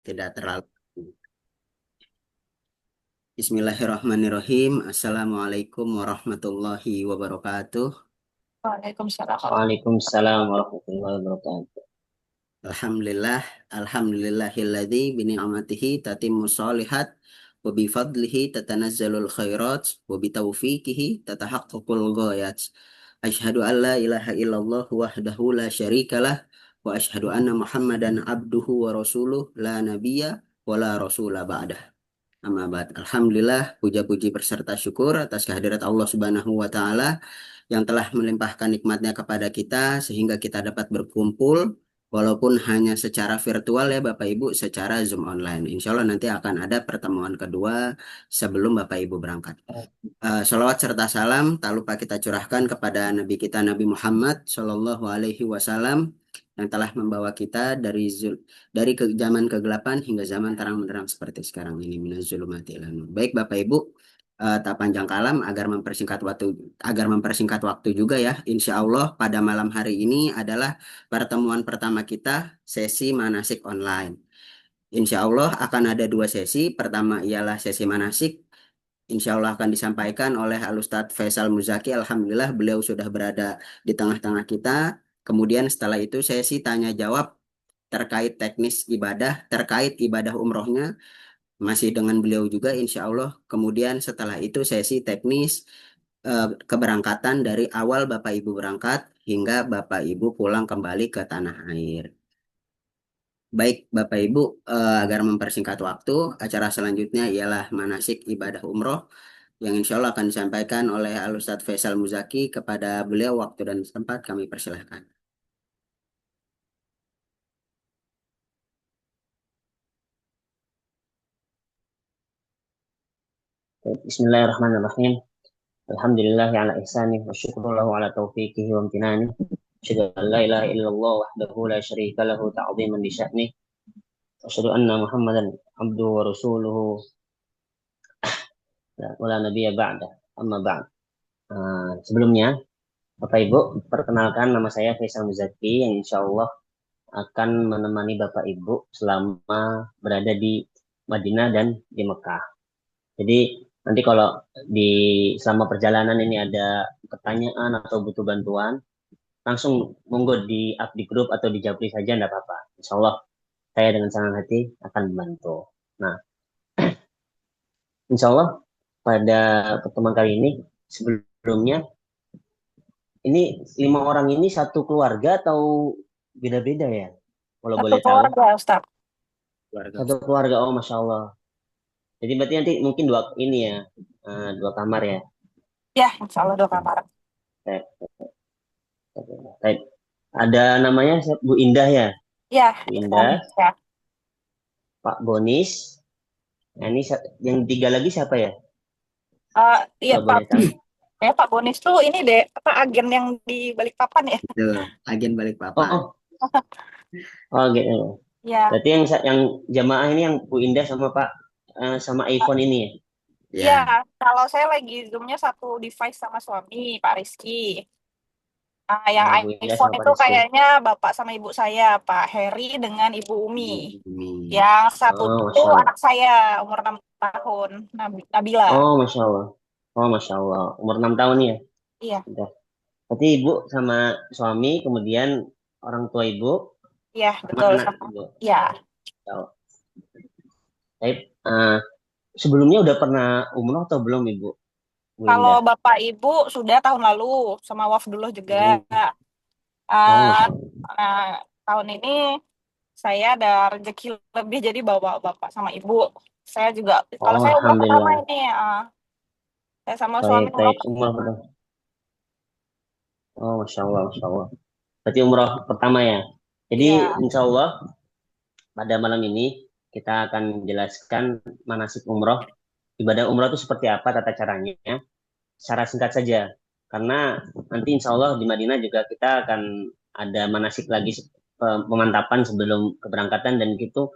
Tidak terlalu. Bismillahirrahmanirrahim. Assalamualaikum warahmatullahi wabarakatuh. Waalaikumsalam. Waalaikumsalam warahmatullahi wabarakatuh. Alhamdulillah, alhamdulillahilladzi bi ni'matihi tatimmu shalihat wa bi fadlihi tatanazzalul khairat wa bi taufiqihi tatahaqqaqul ghayat. Asyhadu an la ilaha illallah wahdahu la syarikalah wa asyhadu anna Muhammadan abduhu wa rasuluh la nabiyya wa la rasula ba'dah. Amma ba'd. Alhamdulillah, puja-puji berserta syukur atas kehadirat Allah Subhanahu wa taala yang telah melimpahkan nikmatnya kepada kita sehingga kita dapat berkumpul walaupun hanya secara virtual ya Bapak Ibu, secara Zoom online. Insya Allah nanti akan ada pertemuan kedua sebelum Bapak Ibu berangkat. Salawat serta salam tak lupa kita curahkan kepada Nabi kita Nabi Muhammad Shallallahu Alaihi Wasallam yang telah membawa kita dari zaman kegelapan hingga zaman terang benderang seperti sekarang ini minaz zulumati ilan nur. Baik Bapak Ibu, tak panjang kalam agar mempersingkat waktu juga ya. Insya Allah pada malam hari ini adalah pertemuan pertama kita sesi manasik online. Insya Allah akan ada dua sesi. Pertama ialah sesi manasik. Insya Allah akan disampaikan oleh Al-Ustadz Faisal Muzaki. Alhamdulillah beliau sudah berada di tengah-tengah kita. Kemudian setelah itu sesi tanya jawab terkait teknis ibadah, terkait ibadah umrohnya, masih dengan beliau juga insya Allah. Kemudian setelah itu sesi teknis keberangkatan dari awal Bapak Ibu berangkat hingga Bapak Ibu pulang kembali ke tanah air. Baik Bapak Ibu, agar mempersingkat waktu, acara selanjutnya ialah manasik ibadah umroh yang insya Allah akan disampaikan oleh Al Ustadz Faisal Muzaki. Kepada beliau waktu dan tempat kami persilahkan. Bismillahirrahmanirrahim. Alhamdulillahi ala ihsanih wa syukru lahu ala taufiqihi wa amtinani. Asyhadu an la ilaha illallah wahdahu la syarika lahu ta'ziman li sya'nih. Asyhadu anna Muhammadan abduhu wa rasuluhu wa la nabiyya ba'da. Amma ba'd. Sebelumnya, Bapak Ibu, perkenalkan nama saya Faisal Muzaki yang insya Allah akan menemani Bapak Ibu selama berada di Madinah dan di Mekah. Jadi nanti kalau di selama perjalanan ini ada pertanyaan atau butuh bantuan, langsung monggo di up di grup atau di japri saja, enggak apa-apa. Insya Allah saya dengan senang hati akan membantu. Nah, insya Allah pada pertemuan kali ini sebelumnya ini 5 orang ini satu keluarga atau beda-beda ya? Kalau Satu boleh tahu. keluarga, Ustaz. Keluarga Satu Ustaz. keluarga, oh Masya Allah. Jadi berarti nanti mungkin dua ini ya, 2 kamar ya. Ya, insya Allah 2 kamar. Baik, baik. Ada namanya Bu Indah ya, Ya, Bu suami Indah, ya. Pak Bonis. Nah, ini yang tiga lagi siapa ya? Iya Kalau Pak. boleh tahu. Pak Bonis tuh ini deh, apa agen yang di Balikpapan ya? Betul, agen Balikpapan. Oh, oh gitu. Ya, Berarti yang jamaah ini yang Bu Indah sama Pak sama iPhone ini ya? ya. Ya, Kalau saya lagi zoomnya satu device sama suami, Pak Rizky. Yang Oh, Bu Indah iPhone sama Pak itu Rizky. kayaknya bapak sama ibu saya, Pak Heri dengan Ibu Umi. Bu Umi. Yang satu Oh, itu Masya Allah. anak saya, umur 6 tahun, Nabila. Oh, Masya Allah. Oh, Masya Allah. Umur 6 tahun ya? Iya, Udah. Berarti Ibu sama suami, kemudian orang tua Ibu, iya sama betul anak sama. Ibu. Ya. Tahu. Baik, sebelumnya udah pernah umroh atau belum Ibu? Bu Kalau Indah. Bapak Ibu sudah tahun lalu sama Wafdullah juga. Hmm. Oh, Eh, Masya Allah. nah, tahun ini saya ada rezeki lebih jadi bawa Bapak sama Ibu. Saya juga, kalau Oh, saya umroh pertama Alhamdulillah. ini, saya sama suami Baik, umroh. baik. Umroh pertama. Oh, Masya Allah, Masya Allah. Berarti umroh pertama ya? Jadi, Iya, insya Allah, pada malam ini kita akan menjelaskan manasik umroh. Ibadah umroh itu seperti apa tata caranya? Secara singkat saja. Karena nanti insya Allah di Madinah juga kita akan ada manasik lagi pemantapan sebelum keberangkatan dan itu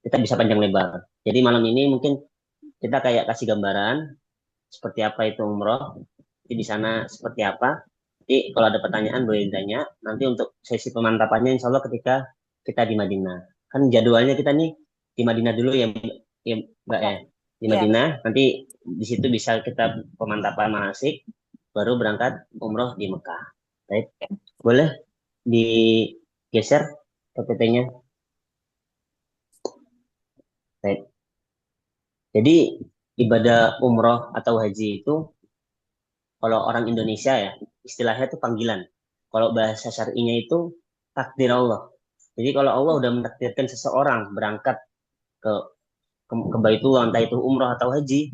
kita bisa panjang lebar. Jadi malam ini mungkin kita kayak kasih gambaran seperti apa itu umroh, di sana seperti apa. Jadi kalau ada pertanyaan boleh ditanya. Nanti untuk sesi pemantapannya insya Allah ketika kita di Madinah. Kan jadwalnya kita nih di Madinah dulu ya, ya Mbak Ya, ya. Di iya. Madinah, nanti di situ bisa kita pemantapan manasik, baru berangkat umroh di Mekah. Baik, boleh digeser PPT-nya. Baik. Jadi ibadah umroh atau haji itu kalau orang Indonesia ya istilahnya itu panggilan. Kalau bahasa syar'inya itu takdir Allah. Jadi kalau Allah udah mentakdirkan seseorang berangkat ke ke Baitullah, entah itu umroh atau haji,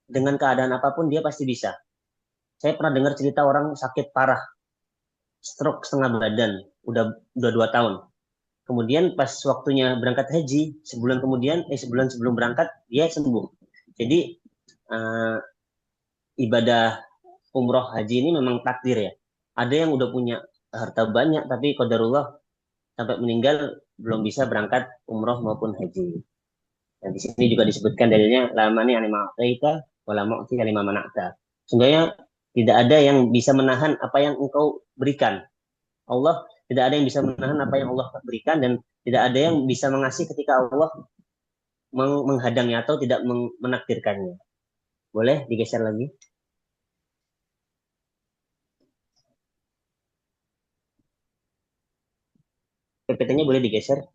dengan keadaan apapun dia pasti bisa. Saya pernah dengar cerita orang sakit parah, stroke setengah badan, udah 2 tahun. Kemudian pas waktunya berangkat haji, sebulan sebelum berangkat dia sembuh. Jadi eh, ibadah umroh haji ini memang takdir ya. Ada yang udah punya harta banyak tapi qadarullah sampai meninggal belum bisa berangkat umroh maupun haji. Dan di sini juga disebutkan dalilnya lamani anima ataita wala mu'ti lima manakta. Sebenarnya tidak ada yang bisa menahan apa yang engkau berikan. Allah tidak ada yang bisa menahan apa yang Allah berikan dan tidak ada yang bisa mengasih ketika Allah menghadangnya atau tidak menakdirkannya. Boleh digeser lagi? PPT-nya boleh digeser.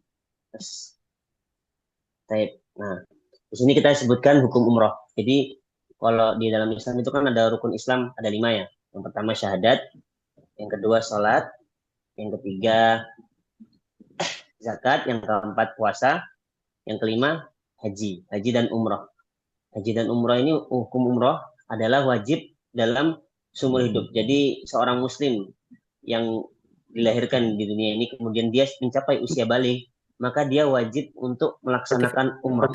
Nah, di sini kita sebutkan hukum umroh. Jadi kalau di dalam Islam itu kan ada rukun Islam ada 5 ya. Yang pertama syahadat, yang kedua sholat, yang ketiga zakat, yang keempat puasa, yang kelima haji dan umroh. Haji dan umroh ini hukum umroh adalah wajib dalam seumur hidup. Jadi seorang muslim yang dilahirkan di dunia ini kemudian dia mencapai usia balik, maka dia wajib untuk melaksanakan umroh.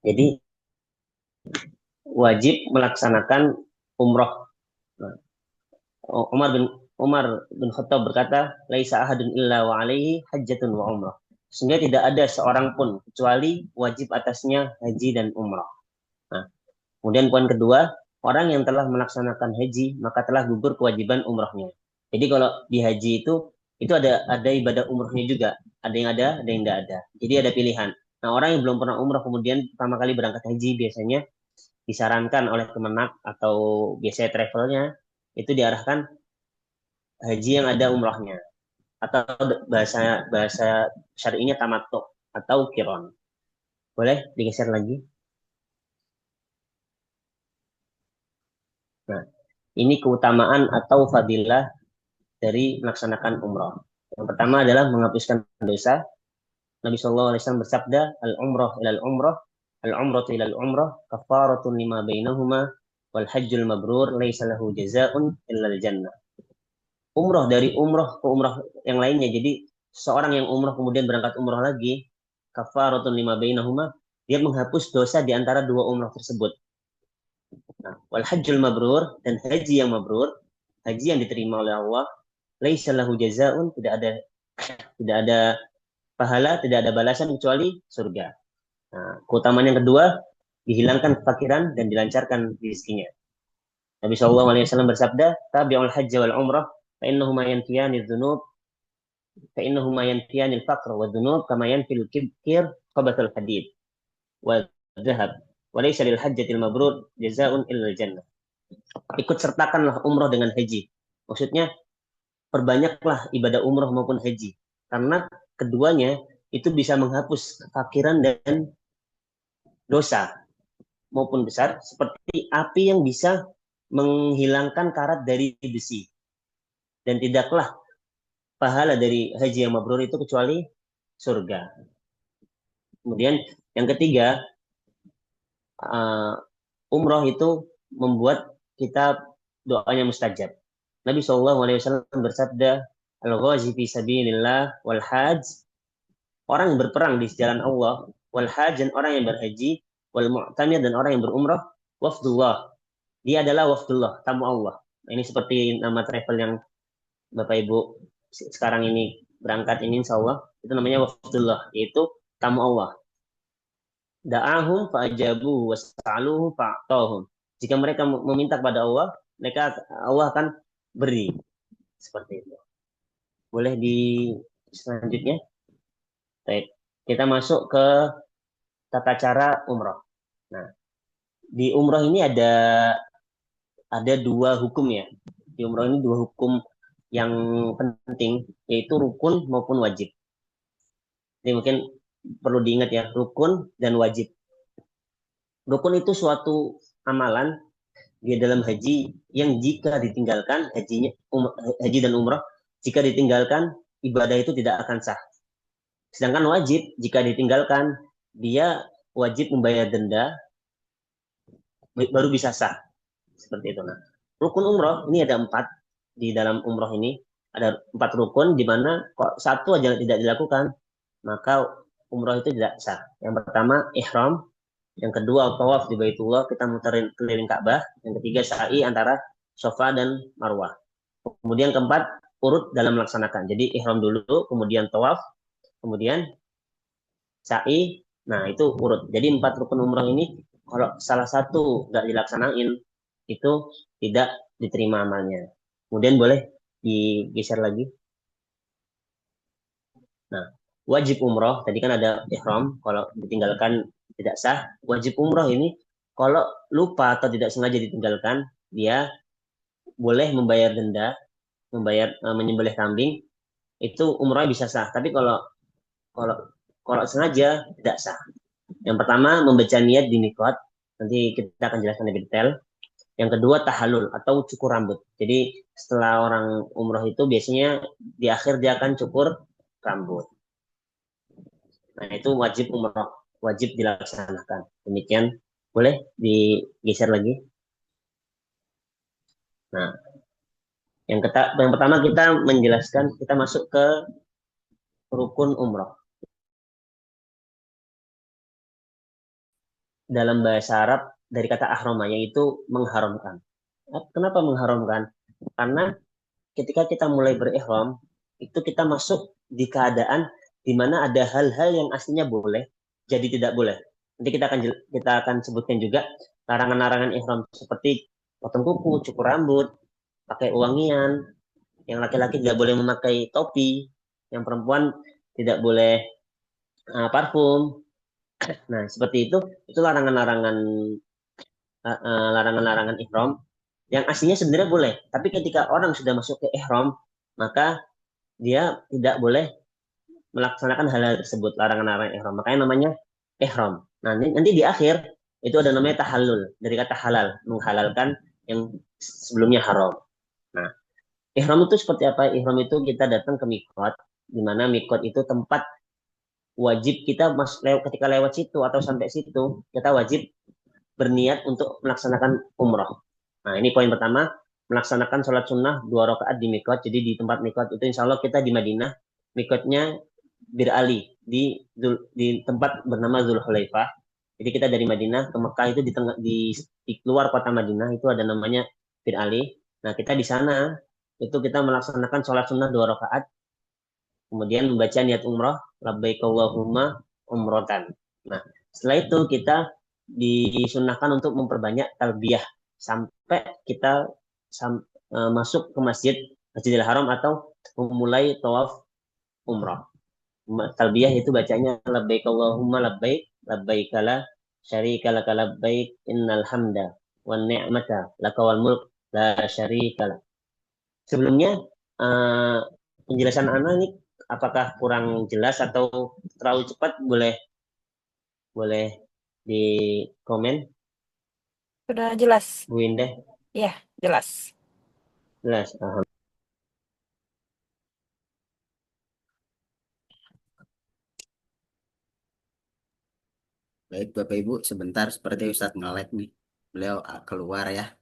Jadi wajib melaksanakan umroh. Nah, Umar bin Khattab berkata, "Laisa ahadun illa wa alaihi hajjatun wa umrah." Sehingga tidak ada seorang pun kecuali wajib atasnya haji dan umrah. Nah, kemudian poin kedua, orang yang telah melaksanakan haji maka telah gugur kewajiban umrahnya. Jadi kalau di haji itu ada ibadah umrahnya juga. Ada yang tidak ada. Jadi ada pilihan. Nah, orang yang belum pernah umrah kemudian pertama kali berangkat haji biasanya disarankan oleh Kemenak atau biasanya travelnya itu diarahkan haji yang ada umrahnya atau bahasa bahasa syar'inya tamattu atau kiron. Boleh digeser lagi? Nah, ini keutamaan atau fadilah dari melaksanakan umrah. Yang pertama adalah menghapuskan dosa. Nabi Shallallahu Alaihi Wasallam bersabda, al-umrah ilal umrah, al-umrah ilal umrah, kafaratun lima bainahuma, wal hajjul mabrur, laisa lahu jazaun illal jannah. Umroh dari umroh ke umroh yang lainnya. Jadi seorang yang umroh kemudian berangkat umroh lagi, kafaratun lima bainahuma, dia menghapus dosa di antara dua umroh tersebut. Nah, wal hajjul mabrur dan haji yang mabrur, haji yang diterima oleh Allah, laisa lahu jazaun, tidak ada pahala, tidak ada balasan kecuali surga. Nah, keutamaan yang kedua, dihilangkan kefakiran dan dilancarkan rezekinya. Nabi SAW bersabda, tabi'ul hajj wal umrah, fa'innahuma yanfiyani dzunub, fa'innahuma yanfiyani al-faqr wa dzunub kama yanfil kibkir qabatul hadid wa dhahab. Wa laysa lil hajjatil mabrur jazaa'un illa jannah. Ikut sertakanlah umrah dengan haji. Maksudnya perbanyaklah ibadah umrah maupun haji. Karena keduanya itu bisa menghapus kefakiran dan dosa maupun besar seperti api yang bisa menghilangkan karat dari besi. Dan tidaklah pahala dari haji yang mabrur itu kecuali surga. Kemudian yang ketiga, umroh itu membuat kita doanya mustajab. Nabi SAW bersabda, al-ghazi fi sabilillah wal hajj, orang yang berperang di jalan Allah, wal hajj, dan orang yang berhaji, wal mu'tamir, dan orang yang berumrah, wafdullah, dia adalah wafdullah, tamu Allah. Ini seperti nama travel yang Bapak Ibu sekarang ini berangkat ini insya Allah, itu namanya wafdullah, yaitu tamu Allah. Da'ahum fa'ajabu wasa'aluhu fa'atahum. Jika mereka meminta kepada Allah, Allah akan beri. Seperti itu. Boleh di selanjutnya. Baik. Kita masuk ke tata cara umroh. Nah, di umroh ini ada dua hukum ya. Di umroh ini dua hukum yang penting, yaitu rukun maupun wajib. Jadi mungkin perlu diingat ya, rukun dan wajib. Rukun itu suatu amalan di dalam haji yang jika ditinggalkan haji dan umroh, jika ditinggalkan ibadah itu tidak akan sah. Sedangkan wajib jika ditinggalkan dia wajib membayar denda baru bisa sah. Seperti itu. Nah, rukun umroh ini ada 4 di dalam umroh ini. Ada 4 rukun di mana kok satu aja tidak dilakukan, maka umroh itu tidak sah. Yang pertama ihram, yang kedua tawaf di Baitullah, kita muterin keliling Ka'bah, yang ketiga sa'i antara Safa dan Marwah. Kemudian keempat urut dalam melaksanakan. Jadi ihram dulu, kemudian tawaf, kemudian sa'i. Nah, itu urut. Jadi 4 rukun umroh ini kalau salah satu nggak dilaksanain itu tidak diterima amalnya. Kemudian boleh digeser lagi. Nah, wajib umroh tadi kan ada ihram, kalau ditinggalkan tidak sah. Wajib umroh ini kalau lupa atau tidak sengaja ditinggalkan, dia boleh membayar denda, menyembelih kambing, itu umroh bisa sah. Tapi kalau kalau kalau sengaja tidak sah. Yang pertama membaca niat di mikot, nanti kita akan jelaskan lebih detail. Yang kedua tahalul atau cukur rambut. Jadi setelah orang umroh itu biasanya di akhir dia akan cukur rambut. Nah, itu wajib umroh, wajib dilaksanakan. Demikian, boleh digeser lagi. Nah, yang pertama kita menjelaskan, kita masuk ke rukun umroh. Dalam bahasa Arab dari kata ahrama yaitu mengharamkan. Kenapa mengharamkan? Karena ketika kita mulai berihram, itu kita masuk di keadaan di mana ada hal-hal yang aslinya boleh, jadi tidak boleh. Nanti kita akan sebutkan juga larangan-larangan ihram seperti potong kuku, cukur rambut, pakai wangian, yang laki-laki tidak boleh memakai topi, yang perempuan tidak boleh parfum. Nah, seperti itu larangan-larangan ihram yang aslinya sebenarnya boleh, tapi ketika orang sudah masuk ke ihram, maka dia tidak boleh melaksanakan hal-hal tersebut, larangan-larangan ihram. Makanya namanya ihram. Nah, nanti di akhir itu ada namanya tahallul, dari kata halal, menghalalkan yang sebelumnya haram. Nah, ihram itu seperti apa? Ihram itu kita datang ke mikot, di mana mikot itu tempat wajib kita ketika lewat situ atau sampai situ, kita wajib berniat untuk melaksanakan umroh. Nah, ini poin pertama, melaksanakan sholat sunnah 2 rakaat di mikot. Jadi di tempat mikot itu insya Allah kita di Madinah, mikotnya Bir Ali, di tempat bernama Zulhulaifah. Jadi kita dari Madinah ke Mekah itu di luar kota Madinah itu ada namanya Bir Ali. Nah, kita di sana itu kita melaksanakan sholat sunnah 2 rakaat, kemudian membaca niat umroh, labbaik Allahumma umrotan. Nah, setelah itu kita disunahkan untuk memperbanyak talbiyah sampai kita masuk ke Masjidil Haram atau memulai tawaf umroh. Talbiyah itu bacanya labbaik Allahumma labbaik, labbaik la syarika laka labbaik, innal hamda wan ni'mata laka wal mulk la syarika lak. Sebelumnya penjelasan Ana ini apakah kurang jelas atau terlalu cepat? Boleh boleh di komen, Sudah jelas. Bu Indah. Iya, jelas. Jelas. Baik Bapak Ibu, sebentar seperti Ustadz nge-lag nih. Beliau keluar ya.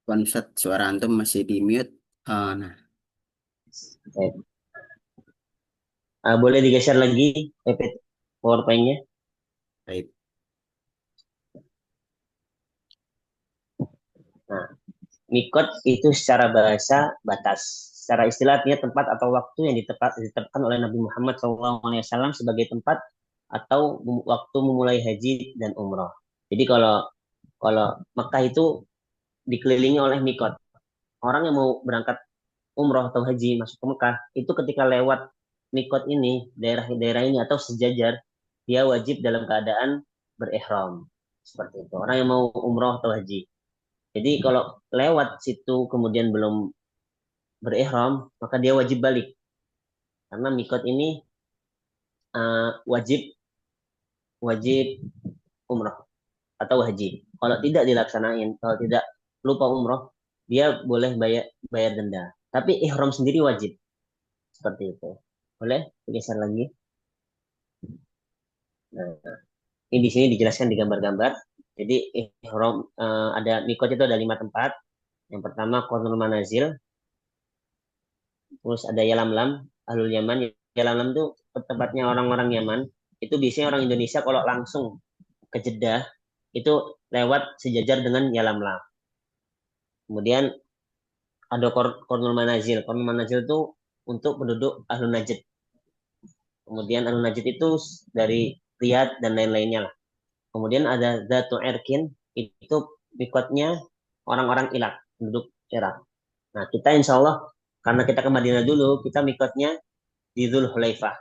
Tuan Ustadz, suara antum masih di mute. Nah, Baik. Boleh digeser lagi PowerPoint-nya. Baik. Nah, mikot itu secara bahasa batas. Secara istilah artinya tempat atau waktu yang ditetapkan oleh Nabi Muhammad SAW sebagai tempat atau waktu memulai haji dan umroh. Jadi kalau kalau Mekah itu dikelilingi oleh mikot. Orang yang mau berangkat umroh atau haji masuk ke Mekah itu ketika lewat mikot ini, daerah-daerah ini atau sejajar, dia wajib dalam keadaan berihram. Seperti itu. Orang yang mau umroh atau haji. Jadi kalau lewat situ kemudian belum berihram, maka dia wajib balik. Karena mikot ini wajib wajib umroh atau haji. Kalau tidak dilaksanain, kalau tidak lupa umroh, dia boleh bayar denda. Tapi ihram sendiri wajib. Seperti itu. Boleh geser lagi. Nah, ini di sini dijelaskan di gambar-gambar. Jadi ihram ada mikot itu ada 5 tempat. Yang pertama Qarnul Manazil, terus ada Yalamlam, Ahlul Yaman. Yalamlam itu tempatnya orang-orang Yaman. Itu biasanya orang Indonesia kalau langsung ke Jeddah itu lewat sejajar dengan Yalamlam. Kemudian ada Qarnul Manazil. Qarnul Manazil itu untuk penduduk Ahlul Najd. Kemudian Ahlul Najd itu dari Riyadh dan lain-lainnya lah. Kemudian ada Zatu Erkin, itu mikotnya orang-orang Irak, penduduk Irak. Nah, kita insya Allah, karena kita ke Madinah dulu, kita mikotnya di Dzul Hulaifah.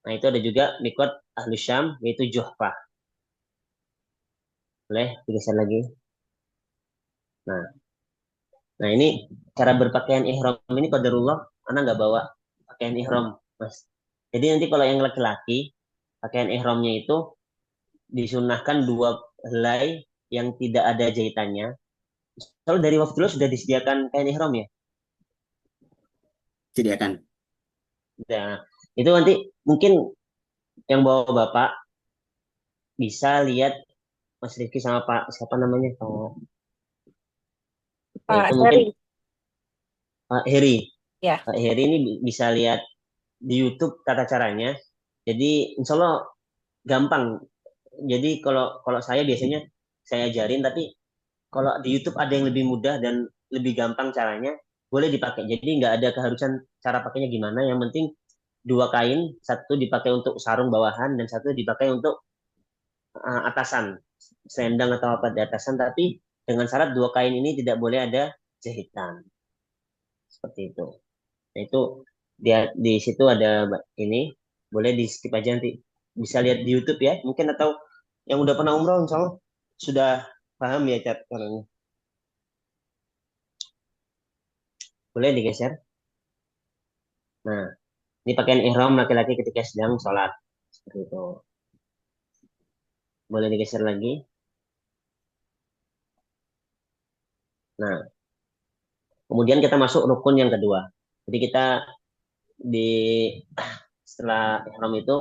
Nah, itu ada juga mikot Ahlu Syam, yaitu Juhfah. Boleh digeser lagi. Nah, nah ini cara berpakaian ihram ini qadarullah, karena nggak bawa pakaian ihram, Mas. Jadi nanti kalau yang laki-laki, pakaian ihramnya itu disunahkan 2 helai yang tidak ada jahitannya. Kalau dari waktu dulu sudah disediakan kain ihram ya? Sediakan. Nah, itu nanti mungkin yang bawa bapak bisa lihat Mas Rifki sama Pak siapa namanya? Pak Itu mungkin Heri. Pak Heri. Ya. Pak Heri ini bisa lihat di YouTube tata caranya. Jadi insya Allah gampang. Jadi kalau kalau saya biasanya saya ajarin, tapi kalau di YouTube ada yang lebih mudah dan lebih gampang caranya, boleh dipakai. Jadi nggak ada keharusan cara pakainya gimana. Yang penting 2 kain, satu dipakai untuk sarung bawahan dan satu dipakai untuk atasan, selendang atau apa di atasan. Tapi dengan syarat 2 kain ini tidak boleh ada jahitan. Seperti itu. Nah, itu dia di situ ada ini, boleh di skip aja nanti bisa lihat di YouTube ya, mungkin atau yang udah pernah umroh insya Allah sudah paham ya caranya. Boleh digeser. Nah, ini pakaian ihram laki-laki ketika sedang sholat. Seperti itu. Boleh digeser lagi. Nah, kemudian kita masuk rukun yang kedua. Jadi kita di setelah ihram itu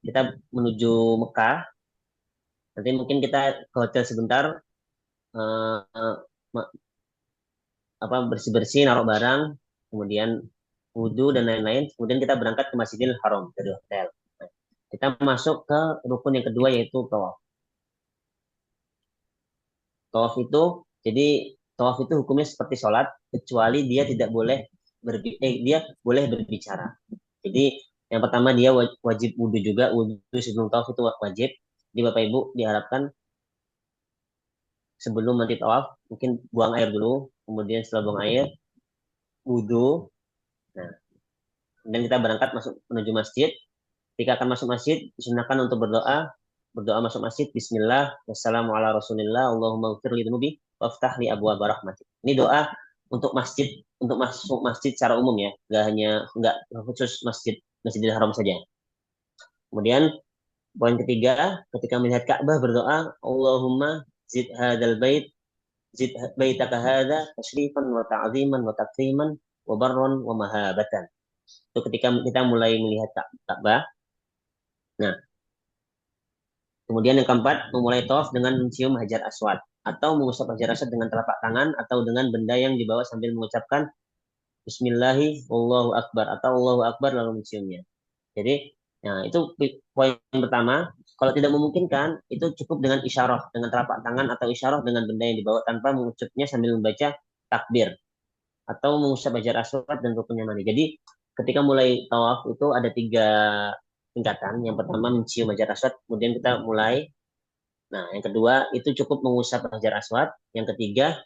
kita menuju Mekah. Nanti mungkin kita ke hotel sebentar, eh, apa bersih-bersih, naruh barang, kemudian wudhu dan lain-lain. Kemudian kita berangkat ke Masjidil Haram dari hotel. Nah, kita masuk ke rukun yang kedua yaitu tawaf. Tawaf itu jadi tawaf itu hukumnya seperti sholat kecuali dia tidak boleh dia boleh berbicara. Jadi yang pertama dia wajib wudhu juga, wudhu sebelum tawaf itu wajib. Jadi Bapak Ibu diharapkan sebelum nanti tawaf mungkin buang air dulu, kemudian setelah buang air wudhu. Nah, dan kita berangkat masuk menuju masjid. Ketika akan masuk masjid, disunahkan untuk berdoa. Berdoa masuk masjid, Bismillah, Wassalamualaikum Rasulillah, Allahumma ghfir li dhunubi, waftah li abwaab rahmatik. Ini doa untuk masjid, untuk masuk masjid secara umum ya, nggak khusus Masjidil Haram saja. Kemudian poin ketiga, ketika melihat Ka'bah berdoa, Allahumma zid hadal bait, zid baitaka hadza tashrifan wa ta'ziman wa takriman wa barran wa mahabatan. Itu ketika kita mulai melihat Ka'bah. Nah, kemudian yang keempat, memulai tawaf dengan mencium Hajar Aswad atau mengusap Hajar Aswad dengan telapak tangan atau dengan benda yang dibawa sambil mengucapkan Bismillahi, Allahu Akbar atau Allahu Akbar lalu menciumnya. Jadi, nah itu poin pertama. Kalau tidak memungkinkan, itu cukup dengan isyarah, dengan telapak tangan atau isyarah dengan benda yang dibawa tanpa mengucapnya sambil membaca takbir atau mengusap hajar aswad dan rukunnya mani. Jadi, ketika mulai tawaf itu ada 3 tingkatan. Yang pertama mencium hajar aswad, kemudian kita mulai. Nah, yang kedua itu cukup mengusap hajar aswad. Yang ketiga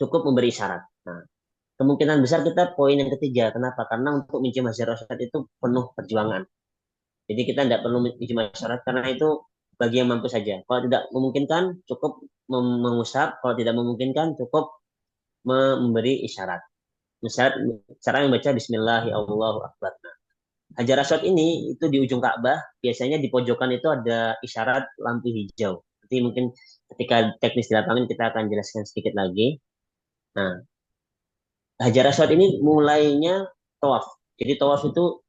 cukup memberi isyarat. Nah, kemungkinan besar kita poin yang ketiga. Kenapa? Karena untuk mencium hajar aswad itu penuh perjuangan. Jadi kita tidak perlu mencium hajar aswad karena itu bagi yang mampu saja. Kalau tidak memungkinkan, cukup mengusap. Kalau tidak memungkinkan, cukup memberi isyarat. Isyarat cara membaca Bismillahirrahmanirrahim. Nah, hajar aswad ini itu di ujung Ka'bah, biasanya di pojokan itu ada isyarat lampu hijau. Nanti mungkin ketika teknis di lapangan kita akan jelaskan sedikit lagi. Nah, hajar aswad ini mulainya tawaf. Jadi tawaf itu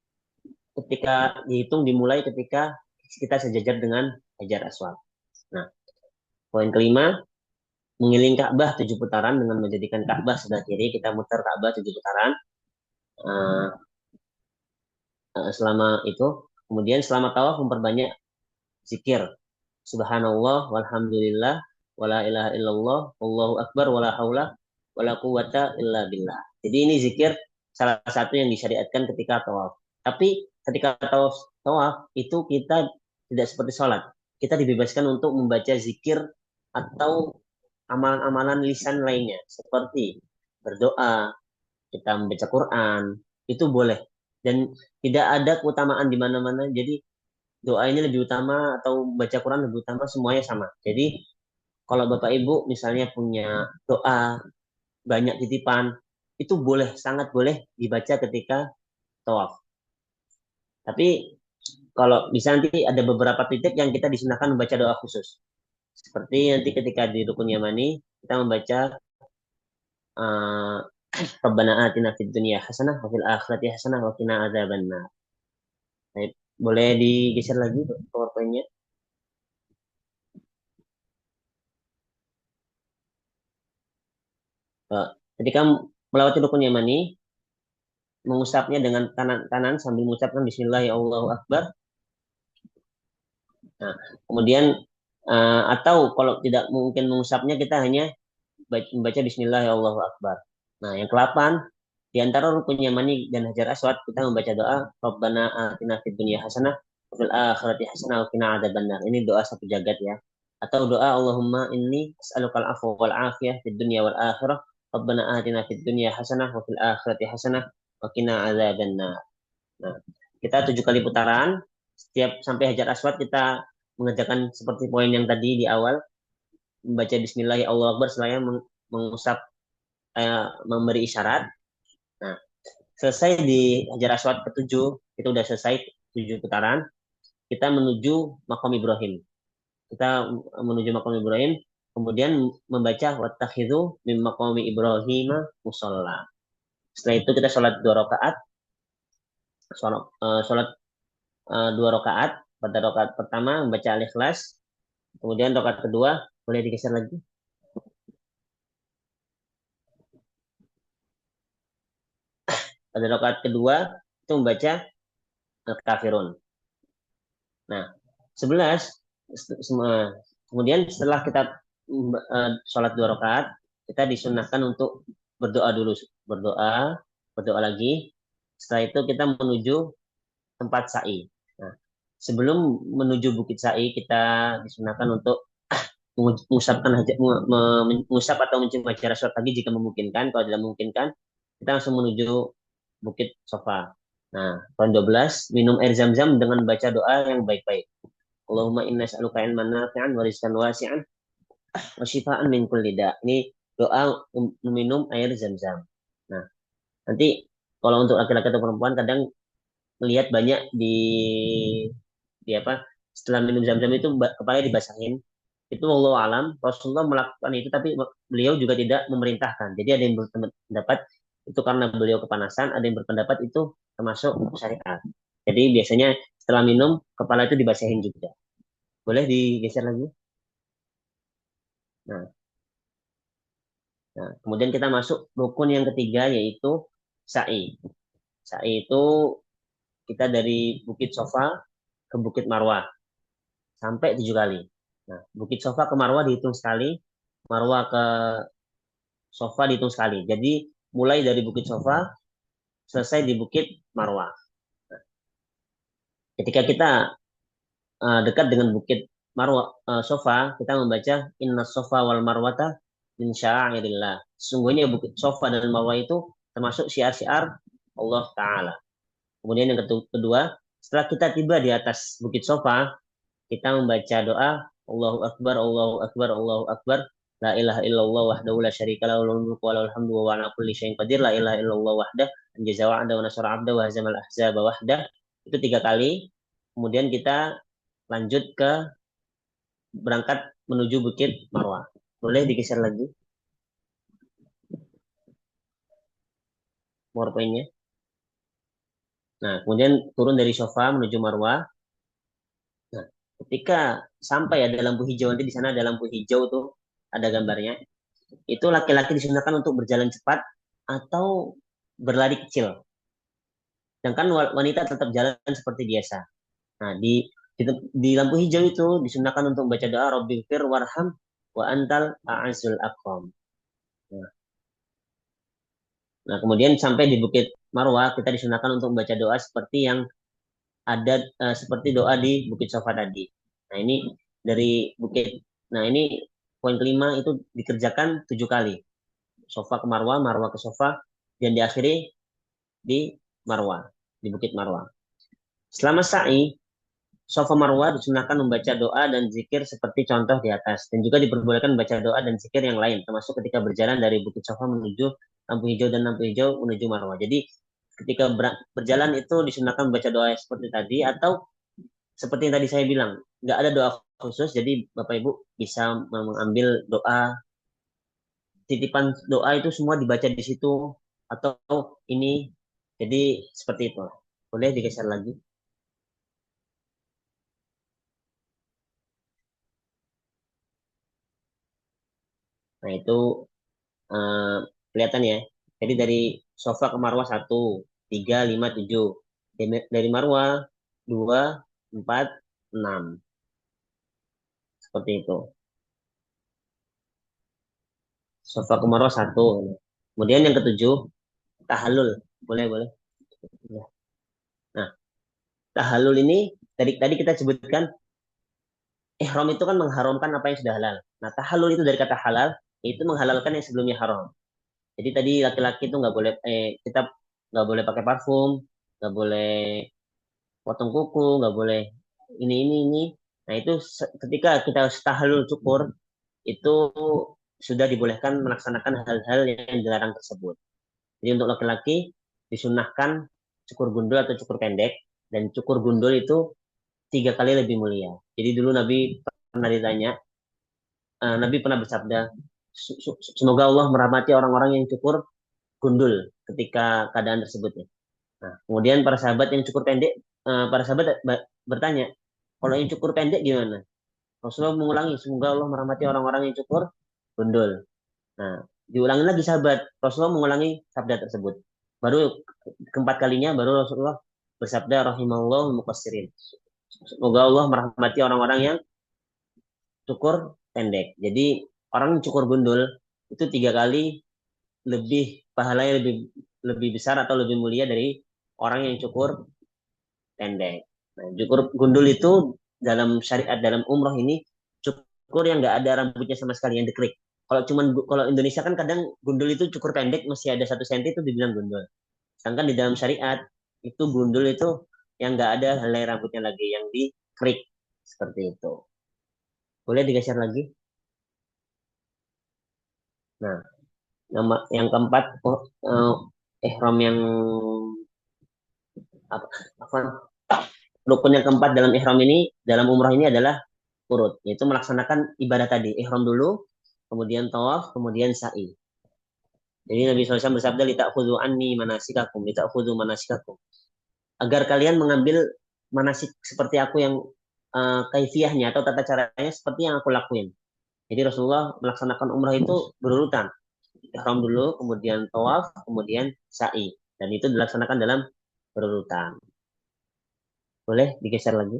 ketika dihitung dimulai ketika kita sejajar dengan hajar aswad. Nah, poin kelima, mengelilingi Ka'bah 7 putaran dengan menjadikan Ka'bah sebelah kiri. Kita muter Ka'bah 7 putaran. Uh, selama itu, kemudian selama tawaf memperbanyak zikir. Subhanallah, walhamdulillah, wala ilaha illallah, wallahu akbar, wala haula, wala quwata illa billah. Jadi ini zikir salah satu yang disyariatkan ketika tawaf. Tapi ketika tawaf itu kita tidak seperti sholat. Kita dibebaskan untuk membaca zikir atau amalan-amalan lisan lainnya. Seperti berdoa, kita membaca Quran, itu boleh. Dan tidak ada keutamaan di mana-mana. Jadi doa ini lebih utama atau baca Quran lebih utama, semuanya sama. Jadi kalau Bapak Ibu misalnya punya doa banyak titipan, itu boleh, sangat boleh dibaca ketika tawaf. Tapi kalau bisa nanti ada beberapa titik yang kita disunahkan membaca doa khusus. Seperti nanti ketika di rukun yamani kita membaca uh, Rabbana atina fid dunya hasanah wa fil akhirati hasanah wa qina adzabannar. Baik, boleh digeser lagi PowerPoint-nya. Ketika melewati rukun yamani, mengusapnya dengan tangan kanan sambil mengucapkan Bismillahirrahmanirrahim. Nah, kemudian atau kalau tidak mungkin mengusapnya, kita hanya membaca Bismillahirrahmanirrahim. Nah, yang ke-8, di antara rukun yamani dan hajar aswad, kita membaca doa Rabbana atina fid dunya hasanah wa fil akhirati hasanah wa qina adzabannar. Ini doa satu jagat ya. Atau doa Allahumma inni as'alukal afwa wal afiyah fid dunya wal akhirah. Rabbana atina fid dunya hasanah wa fil akhirati hasanah wa qina adzabannar. Nah, kita 7 kali putaran. Setiap sampai hajar aswad kita mengerjakan seperti poin yang tadi di awal, membaca Bismillahirrahmanirrahim selain mengusap, memberi isyarat. Nah, selesai di hajar aswad ke-7, kita udah selesai 7 putaran. Kita menuju Maqam Ibrahim. Kita menuju Maqam Ibrahim, kemudian membaca wattakhidhu min maqami Ibrahim musalla. Setelah itu kita sholat 2 rakaat. Sholat 2 rakaat. Pada rakaat pertama membaca Al-Ikhlas, kemudian rakaat kedua boleh digeser lagi. Pada rakaat kedua itu membaca Al-Kafirun. Nah, 11 kemudian setelah kita sholat 2 rakaat, kita disunahkan untuk berdoa dulu, berdoa lagi. Setelah itu kita menuju tempat sa'i. Nah, sebelum menuju Bukit Sa'i, kita disunahkan untuk mengusap atau mencium hajar aswad lagi jika memungkinkan. Kalau tidak memungkinkan, kita langsung menuju Bukit Sofa. Nah, poin 12, minum air zam-zam dengan baca doa yang baik-baik. Allahumma inna as'aluka ilman nafi'an wa rizqan wasi'an wa shifaan min kulli da'. Ini doa meminum air zam-zam. Nah, nanti kalau untuk laki-laki atau perempuan kadang melihat banyak di apa, setelah minum zam-zam itu kepala dibasahin. Itu Allah alam, Rasulullah melakukan itu, tapi beliau juga tidak memerintahkan. Jadi ada yang berpendapat itu karena beliau kepanasan, ada yang berpendapat itu termasuk syariat. Jadi biasanya setelah minum, kepala itu dibasahin juga. Boleh digeser lagi? Nah, kemudian kita masuk rukun yang ketiga, yaitu sa'i. Sa'i itu kita dari Bukit Sofa ke Bukit Marwah sampai 7 kali. Nah, Bukit Sofa ke Marwah dihitung sekali, Marwah ke Sofa dihitung sekali. Jadi mulai dari Bukit Sofa selesai di Bukit Marwah. Ketika kita dekat dengan Bukit Marwah Sofa, kita membaca Inna Sofa wal Marwata min sya'airillah. Sesungguhnya Bukit Sofa dan Marwah itu termasuk syiar-syiar Allah Ta'ala. Kemudian yang kedua, setelah kita tiba di atas Bukit Sofa, kita membaca doa Allahu Akbar, Allahu Akbar, Allahu Akbar. La ilaha illallah wahdahu la syarika lahu lahul mulku wa lahul hamdu wa huwa ala kulli syai'in qadir. La ilaha illallah wahdah anjaza wa'da wa nasara 'abda wa hazamal ahzaba wahdah. Itu 3 kali. Kemudian kita lanjut ke berangkat menuju Bukit Marwah. Boleh digeser lagi PowerPoint-nya. Nah, kemudian turun dari Sofa menuju Marwah. Nah, ketika sampai ada lampu hijau, nanti di sana ada lampu hijau tuh, ada gambarnya. Itu laki-laki disunahkan untuk berjalan cepat atau berlari kecil. Sedangkan wanita tetap jalan seperti biasa. Nah, di lampu hijau itu disunahkan untuk membaca doa Rabbighfir warham wa antal a'azzul aqwam. Nah, kemudian sampai di Bukit Marwah, kita disunahkan untuk membaca doa seperti yang ada seperti doa di Bukit Sofa tadi. Nah, ini dari Bukit. Nah, ini poin kelima itu dikerjakan 7 kali. Sofa ke Marwah, Marwah ke Sofa, dan diakhiri di Marwah, di Bukit Marwah. Selama sa'i, Sofa Marwah disunahkan membaca doa dan zikir seperti contoh di atas. Dan juga diperbolehkan membaca doa dan zikir yang lain, termasuk ketika berjalan dari Bukit Sofa menuju lampu hijau dan lampu hijau menuju Marwah. Jadi ketika berjalan itu disunahkan membaca doa seperti tadi, atau seperti yang tadi saya bilang, nggak ada doa khusus, jadi Bapak Ibu bisa mengambil doa, titipan doa itu semua dibaca di situ, atau ini, jadi seperti itu. Boleh digeser lagi. Nah, itu eh, kelihatan ya. Jadi dari Sofa ke Marwah 1, 3, 5, 7. Dari Marwah 2, 4, 6. Seperti itu. Sofa ke Marwah 1. Kemudian yang ketujuh, tahallul. Boleh, boleh. Nah, tahallul ini tadi tadi kita sebutkan ihram itu kan mengharamkan apa yang sudah halal. Nah, tahallul itu dari kata halal, itu menghalalkan yang sebelumnya haram. Jadi tadi laki-laki itu nggak boleh kita nggak boleh pakai parfum, nggak boleh potong kuku, nggak boleh ini. Nah, itu ketika kita tahallul cukur itu sudah dibolehkan melaksanakan hal-hal yang dilarang tersebut. Jadi untuk laki-laki disunahkan cukur gundul atau cukur pendek, dan cukur gundul itu 3 kali lebih mulia. Jadi dulu Nabi pernah ditanya, Nabi pernah bersabda, semoga Allah merahmati orang-orang yang cukur gundul ketika keadaan tersebut. Ya. Nah, kemudian para sahabat yang cukur pendek, para sahabat bertanya, kalau yang cukur pendek gimana? Rasulullah mengulangi, semoga Allah merahmati orang-orang yang cukur gundul. Nah, diulangi lagi sahabat, Rasulullah mengulangi sabda tersebut. Baru keempat kalinya, baru Rasulullah bersabda, rahimahullah muqassirin. Semoga Allah merahmati orang-orang yang cukur pendek. Jadi orang yang cukur gundul itu 3 kali lebih pahalanya lebih lebih besar atau lebih mulia dari orang yang cukur pendek. Nah, cukur gundul itu dalam syariat dalam umroh ini cukur yang nggak ada rambutnya sama sekali yang diklik. Kalau Indonesia kan kadang gundul itu cukur pendek masih ada 1 senti itu dibilang gundul. Sedangkan di dalam syariat itu gundul itu yang nggak ada helai rambutnya lagi yang diklik seperti itu. Boleh digeser lagi. Nah, nama yang keempat ihram yang apa rukun yang keempat dalam ihram ini dalam umrah ini adalah urut, yaitu melaksanakan ibadah tadi, ihram dulu, kemudian tawaf, kemudian sa'i. Jadi Nabi SAW bersabda, "Lita'khudhu anni manasikakum, lita'khudhu manasikakum." Agar kalian mengambil manasik seperti aku yang kaifiyahnya atau tata caranya seperti yang aku lakuin. Jadi Rasulullah melaksanakan umrah itu berurutan. Ihram dulu, kemudian tawaf, kemudian sa'i. Dan itu dilaksanakan dalam berurutan. Boleh digeser lagi?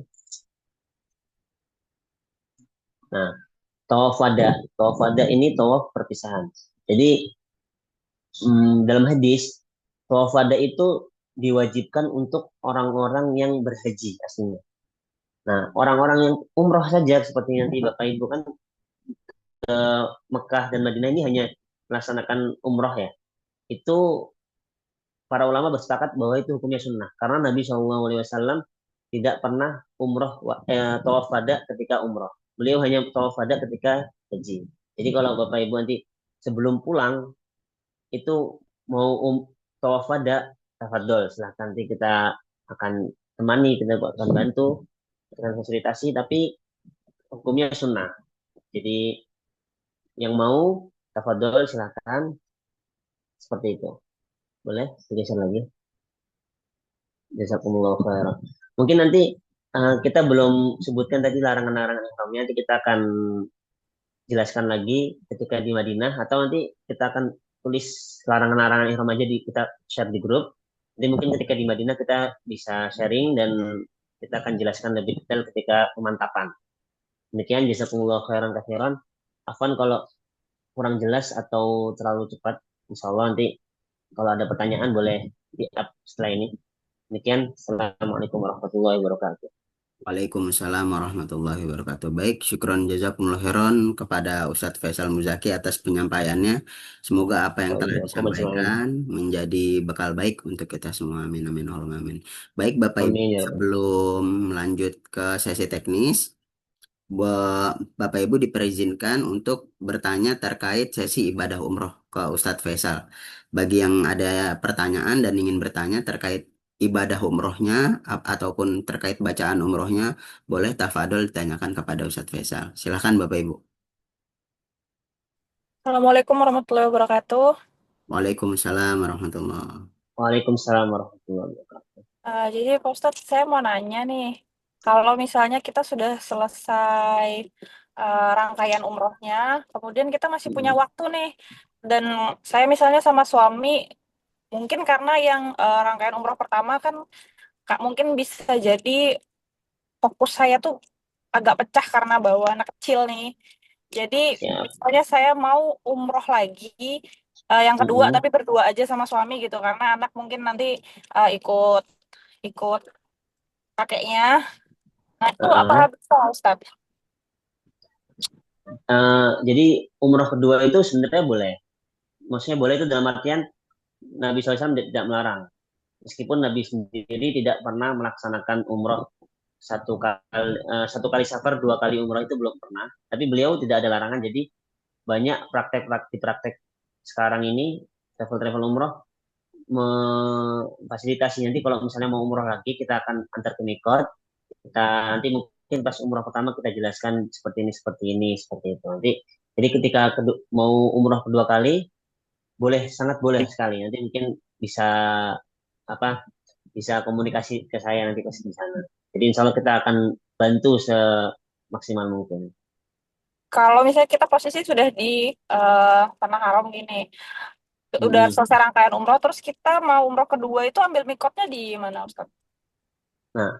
Nah, tawaf wada. Tawaf wada ini tawaf perpisahan. Jadi dalam hadis, tawaf wada itu diwajibkan untuk orang-orang yang berhaji aslinya. Nah, orang-orang yang umroh saja seperti nanti Bapak Ibu kan Mekah dan Madinah ini hanya melaksanakan umroh ya. Itu para ulama bersepakat bahwa itu hukumnya sunnah karena Nabi SAW tidak pernah tawaf wada ketika umroh. Beliau hanya tawaf wada ketika haji. Jadi kalau Bapak Ibu nanti sebelum pulang itu mau tawaf wada, tafadhol silahkan nanti kita akan temani, kita akan bantu dengan fasilitasi, tapi hukumnya sunnah. Jadi yang mau tafadhol silahkan seperti itu. Boleh digeser lagi. Jazakumullah khairan. Mungkin nanti kita belum sebutkan tadi larangan-larangan ihramnya. Nanti kita akan jelaskan lagi ketika di Madinah atau nanti kita akan tulis larangan-larangan ihram aja kita share di grup. Jadi mungkin ketika di Madinah kita bisa sharing dan kita akan jelaskan lebih detail ketika pemantapan. Demikian jazakumullah khairan katsiran. Afwan kalau kurang jelas atau terlalu cepat, insya Allah nanti kalau ada pertanyaan boleh di-up setelah ini. Demikian, Assalamualaikum warahmatullahi wabarakatuh. Waalaikumsalam warahmatullahi wabarakatuh. Baik, syukron jazakumullah khairan kepada Ustadz Faisal Muzaki atas penyampaiannya. Semoga apa yang telah Waalaikumsalam ajmain. disampaikan menjadi bekal baik untuk kita semua. Amin, amin, Allahumma amin. Baik, Bapak Ibu, Amin ya Rabbal. sebelum melanjut ke sesi teknis, Bapak Ibu diperizinkan untuk bertanya terkait sesi ibadah umroh ke Ustadz Faisal. Bagi yang ada pertanyaan dan ingin bertanya terkait ibadah umrohnya ataupun terkait bacaan umrohnya, boleh tafadhol ditanyakan kepada Ustadz Faisal. Silakan Bapak Ibu. Assalamualaikum warahmatullahi wabarakatuh. Waalaikumsalam warahmatullahi. Waalaikumsalam warahmatullahi wabarakatuh. Jadi Pak Ustadz, saya mau nanya nih, kalau misalnya kita sudah selesai rangkaian umrohnya, kemudian kita masih punya waktu nih, dan saya misalnya sama suami, mungkin karena yang rangkaian umroh pertama kan, Kak, mungkin bisa jadi fokus saya tuh agak pecah karena bawa anak kecil nih. Jadi Siap. misalnya saya mau umroh lagi, yang kedua Mm-mm. tapi berdua aja sama suami gitu, karena anak mungkin nanti ikut ikut kakeknya. Nah, itu apa Uh-uh. bisa, Ustaz? Jadi umroh kedua itu sebenarnya boleh. Maksudnya boleh itu dalam artian Nabi SAW tidak melarang. Meskipun Nabi sendiri tidak pernah melaksanakan umroh satu kali safar, dua kali umroh itu belum pernah. Tapi beliau tidak ada larangan. Jadi banyak praktek sekarang ini travel umroh memfasilitasi nanti kalau misalnya mau umroh lagi kita akan antar ke mikot, kita nanti mungkin pas umroh pertama kita jelaskan seperti ini seperti itu nanti. Jadi ketika mau umroh kedua kali boleh, sangat boleh sekali, nanti mungkin bisa apa bisa komunikasi ke saya nanti pas di sana. Jadi insya Allah kita akan bantu semaksimal mungkin. Kalau misalnya kita posisi sudah di Tanah Haram gini, udah Mm-mm. selesai rangkaian umroh, terus kita mau umroh kedua itu ambil mikotnya di mana, Ustaz? Nah,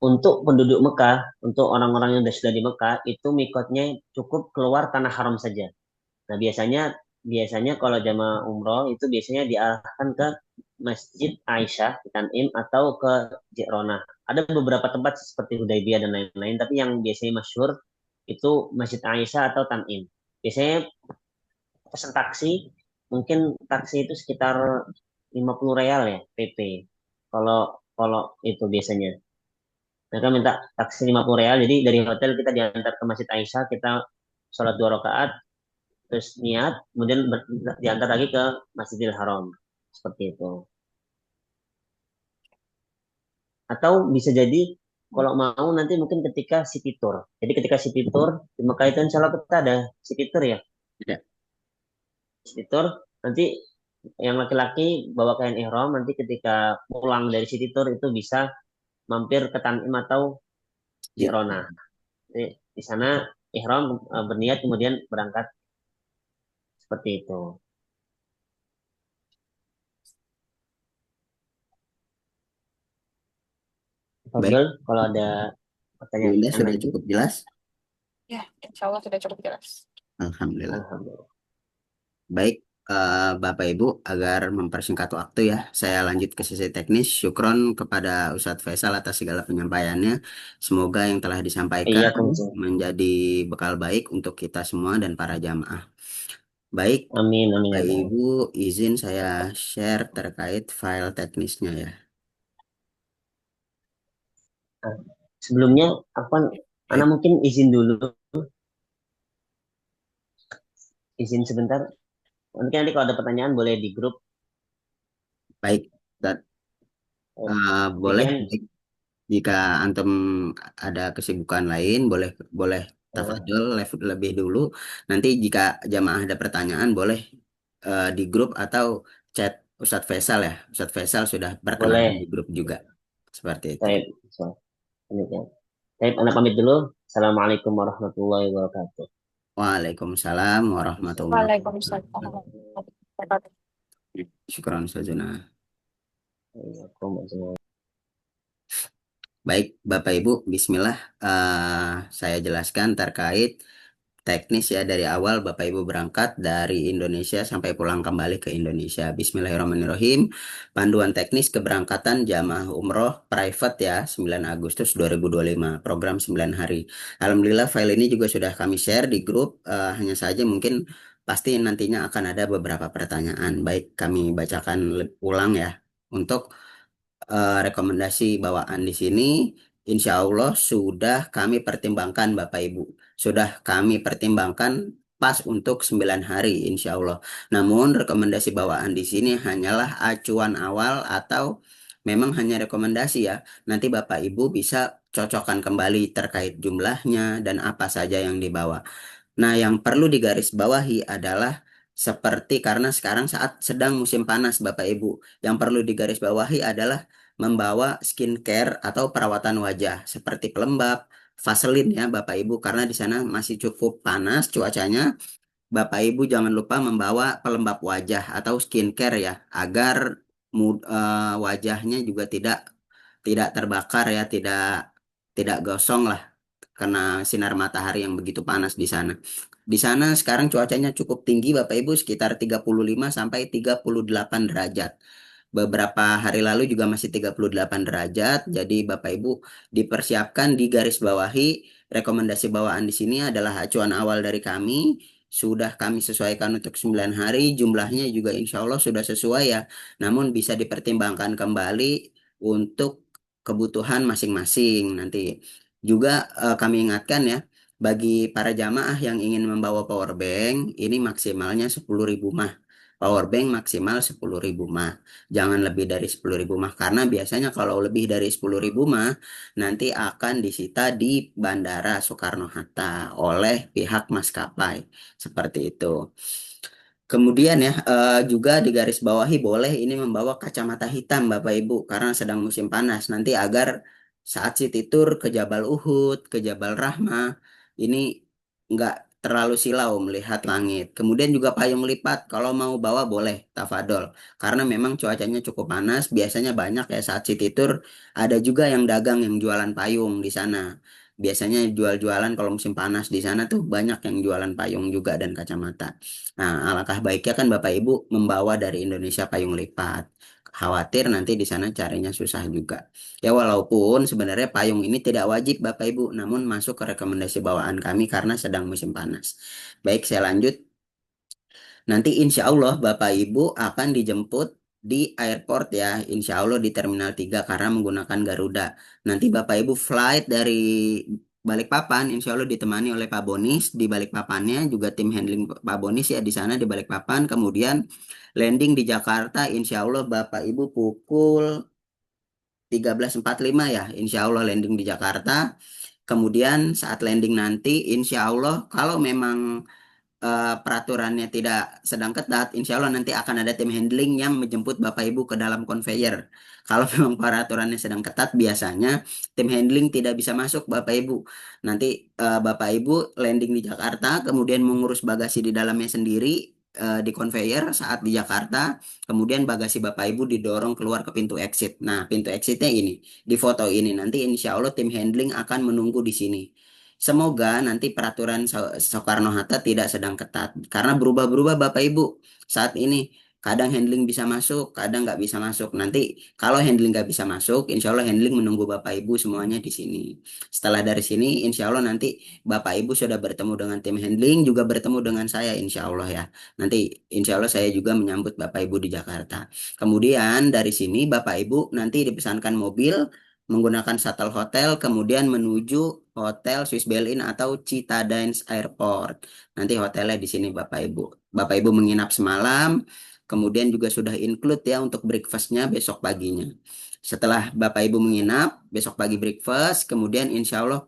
untuk penduduk Mekah, untuk orang-orang yang sudah di Mekah, itu mikotnya cukup keluar tanah haram saja. Nah, biasanya biasanya kalau jamaah umroh itu biasanya diarahkan ke Masjid Aisyah di Tanim atau ke Ji'ronah. Ada beberapa tempat seperti Hudaybiyah dan lain-lain, tapi yang biasanya masyhur itu Masjid Aisyah atau Tanim. Biasanya pesan taksi, mungkin taksi itu sekitar 50 real ya, PP. Kalau kalau itu biasanya. Mereka minta taksi 50 real, jadi dari hotel kita diantar ke Masjid Aisyah, kita sholat 2 rakaat, terus niat, kemudian diantar lagi ke Masjidil Haram. Seperti itu. Atau bisa jadi kalau mau nanti mungkin ketika city tour. Jadi ketika city tour di Mekah itu insya Allah kita ada city tour ya. Ya. City tour nanti yang laki-laki bawa kain ihram, nanti ketika pulang dari city tour itu bisa mampir ke Tanim atau Ya. Ji'ronah. Jadi di sana ihram berniat kemudian berangkat seperti itu. Baik, Fadol, kalau ada Bu Indah pertanyaan sudah lagi. cukup jelas. Ya, insya Allah sudah cukup jelas. Alhamdulillah. Alhamdulillah. Baik, Bapak Ibu, agar mempersingkat waktu ya, saya lanjut ke sisi teknis. Syukron kepada Ustadz Faisal atas segala penyampaiannya. Semoga yang telah disampaikan Iya, Kang. menjadi bekal baik untuk kita semua dan para jamaah. Baik, Amin, amin Bapak ya Allah. Ibu, izin saya share terkait file teknisnya ya. Nah, sebelumnya, apa, Ana Baik, mungkin izin dulu, izin sebentar. Mungkin nanti kalau ada pertanyaan boleh di grup. baik. Dat- boleh. Demikian. Jika antum ada kesibukan lain, boleh boleh eh, tafadhol lebih dulu. Nanti jika jamaah ada pertanyaan, boleh di grup atau chat Ustadz Faisal ya. Ustadz Faisal sudah perkenalkan di boleh. grup juga. Seperti itu. Saya, so, demikian. Baik, Ana pamit dulu. Assalamualaikum warahmatullahi wabarakatuh. Waalaikumsalam warahmatullahi Waalaikumsalam wabarakatuh. warahmatullahi wabarakatuh. Syukran sajana. Waalaikumsalam. Baik, Bapak Ibu, Bismillah. Saya jelaskan terkait teknis ya dari awal Bapak Ibu berangkat dari Indonesia sampai pulang kembali ke Indonesia. Bismillahirrahmanirrahim. Panduan teknis keberangkatan jamaah umroh private ya 9 Agustus 2025. Program 9 hari. Alhamdulillah file ini juga sudah kami share di grup. Hanya saja mungkin pasti nantinya akan ada beberapa pertanyaan. Baik, kami bacakan ulang ya. Untuk rekomendasi bawaan di sini, insya Allah sudah kami pertimbangkan Bapak Ibu. Sudah kami pertimbangkan pas untuk 9 hari insya Allah. Namun rekomendasi bawaan di sini hanyalah acuan awal atau memang hanya rekomendasi ya. Nanti Bapak Ibu bisa cocokkan kembali terkait jumlahnya dan apa saja yang dibawa. Nah, yang perlu digarisbawahi adalah seperti karena sekarang saat sedang musim panas, Bapak Ibu. Yang perlu digarisbawahi adalah membawa skincare atau perawatan wajah seperti pelembab, Vaseline ya, Bapak Ibu, karena di sana masih cukup panas cuacanya. Bapak Ibu jangan lupa membawa pelembab wajah atau skincare ya, agar wajahnya juga tidak terbakar ya, tidak gosong lah kena sinar matahari yang begitu panas di sana. Di sana sekarang cuacanya cukup tinggi Bapak Ibu sekitar 35 sampai 38 derajat. Beberapa hari lalu juga masih 38 derajat. Jadi Bapak Ibu dipersiapkan di garis bawahi rekomendasi bawaan di sini adalah acuan awal dari kami. Sudah kami sesuaikan untuk 9 hari. Jumlahnya juga insya Allah sudah sesuai ya. Namun bisa dipertimbangkan kembali untuk kebutuhan masing-masing nanti. Juga kami ingatkan ya, bagi para jamaah yang ingin membawa power bank, ini maksimalnya 10.000 mah. Power bank maksimal 10.000 mah. Jangan lebih dari 10.000 mah. Karena biasanya kalau lebih dari 10.000 mah, nanti akan disita di Bandara Soekarno-Hatta oleh pihak maskapai. Seperti itu. Kemudian ya, juga di garis bawahi boleh ini membawa kacamata hitam Bapak Ibu karena sedang musim panas. Nanti agar saat city tour ke Jabal Uhud, ke Jabal Rahmah, ini nggak terlalu silau melihat langit. Kemudian juga payung lipat kalau mau bawa boleh, tafadol. Karena memang cuacanya cukup panas, biasanya banyak ya saat city tour ada juga yang dagang yang jualan payung di sana. Biasanya jual-jualan kalau musim panas di sana tuh banyak yang jualan payung juga dan kacamata. Nah, alangkah baiknya kan Bapak Ibu membawa dari Indonesia payung lipat. Khawatir nanti di sana carinya susah juga. Ya walaupun sebenarnya payung ini tidak wajib Bapak Ibu, namun masuk ke rekomendasi bawaan kami karena sedang musim panas. Baik, saya lanjut. Nanti insya Allah Bapak Ibu akan dijemput di airport ya, insya Allah di Terminal 3 karena menggunakan Garuda. Nanti Bapak Ibu flight dari Balikpapan, insya Allah ditemani oleh Pak Bonis di Balikpapannya, juga tim handling Pak Bonis ya di sana di Balikpapan. Kemudian landing di Jakarta, insya Allah Bapak Ibu pukul 13.45 ya, insya Allah landing di Jakarta. Kemudian saat landing nanti, insya Allah kalau memang peraturannya tidak sedang ketat, insya Allah nanti akan ada tim handling yang menjemput Bapak Ibu ke dalam conveyor. Kalau memang peraturannya sedang ketat, biasanya tim handling tidak bisa masuk Bapak Ibu. Nanti Bapak Ibu landing di Jakarta, kemudian mengurus bagasi di dalamnya sendiri. di conveyor saat di Jakarta, kemudian bagasi Bapak Ibu didorong keluar ke pintu exit. Nah, pintu exitnya ini, di foto ini. Nanti insya Allah tim handling akan menunggu di sini. Semoga nanti peraturan Soekarno-Hatta tidak sedang ketat, karena berubah-berubah Bapak Ibu saat ini. Kadang handling bisa masuk, kadang nggak bisa masuk. Nanti kalau handling nggak bisa masuk, insya Allah handling menunggu Bapak Ibu semuanya di sini. Setelah dari sini, insya Allah nanti Bapak Ibu sudah bertemu dengan tim handling, juga bertemu dengan saya insya Allah ya. Nanti insya Allah saya juga menyambut Bapak Ibu di Jakarta. Kemudian dari sini Bapak Ibu nanti dipesankan mobil menggunakan shuttle hotel, kemudian menuju Hotel Swiss Berlin atau Citadines Airport. Nanti hotelnya di sini Bapak Ibu. Bapak Ibu menginap semalam, kemudian juga sudah include ya untuk breakfastnya besok paginya. Setelah Bapak Ibu menginap, besok pagi breakfast, kemudian insya Allah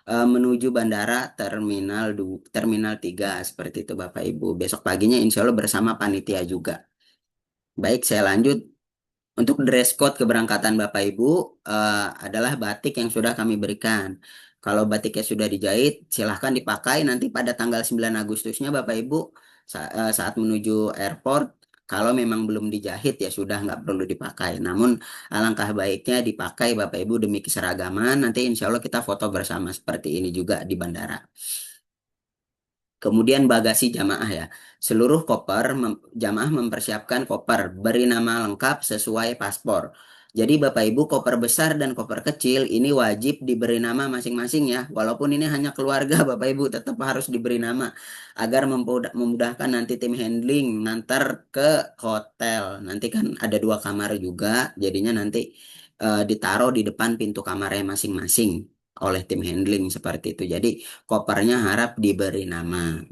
menuju bandara Terminal 3 seperti itu Bapak Ibu. Besok paginya insya Allah bersama panitia juga. Baik, saya lanjut. Untuk dress code keberangkatan Bapak Ibu adalah batik yang sudah kami berikan. Kalau batiknya sudah dijahit, silahkan dipakai nanti pada tanggal 9 Agustusnya Bapak Ibu saat menuju airport. Kalau memang belum dijahit ya sudah nggak perlu dipakai. Namun alangkah baiknya dipakai Bapak Ibu demi keseragaman. Nanti insya Allah kita foto bersama seperti ini juga di bandara. Kemudian bagasi jamaah ya. Seluruh jamaah mempersiapkan koper beri nama lengkap sesuai paspor. Jadi Bapak Ibu koper besar dan koper kecil ini wajib diberi nama masing-masing ya. Walaupun ini hanya keluarga Bapak Ibu tetap harus diberi nama agar memudahkan nanti tim handling ngantar ke hotel. Nanti kan ada 2 kamar juga, jadinya nanti ditaruh di depan pintu kamarnya masing-masing oleh tim handling seperti itu. Jadi kopernya harap diberi nama.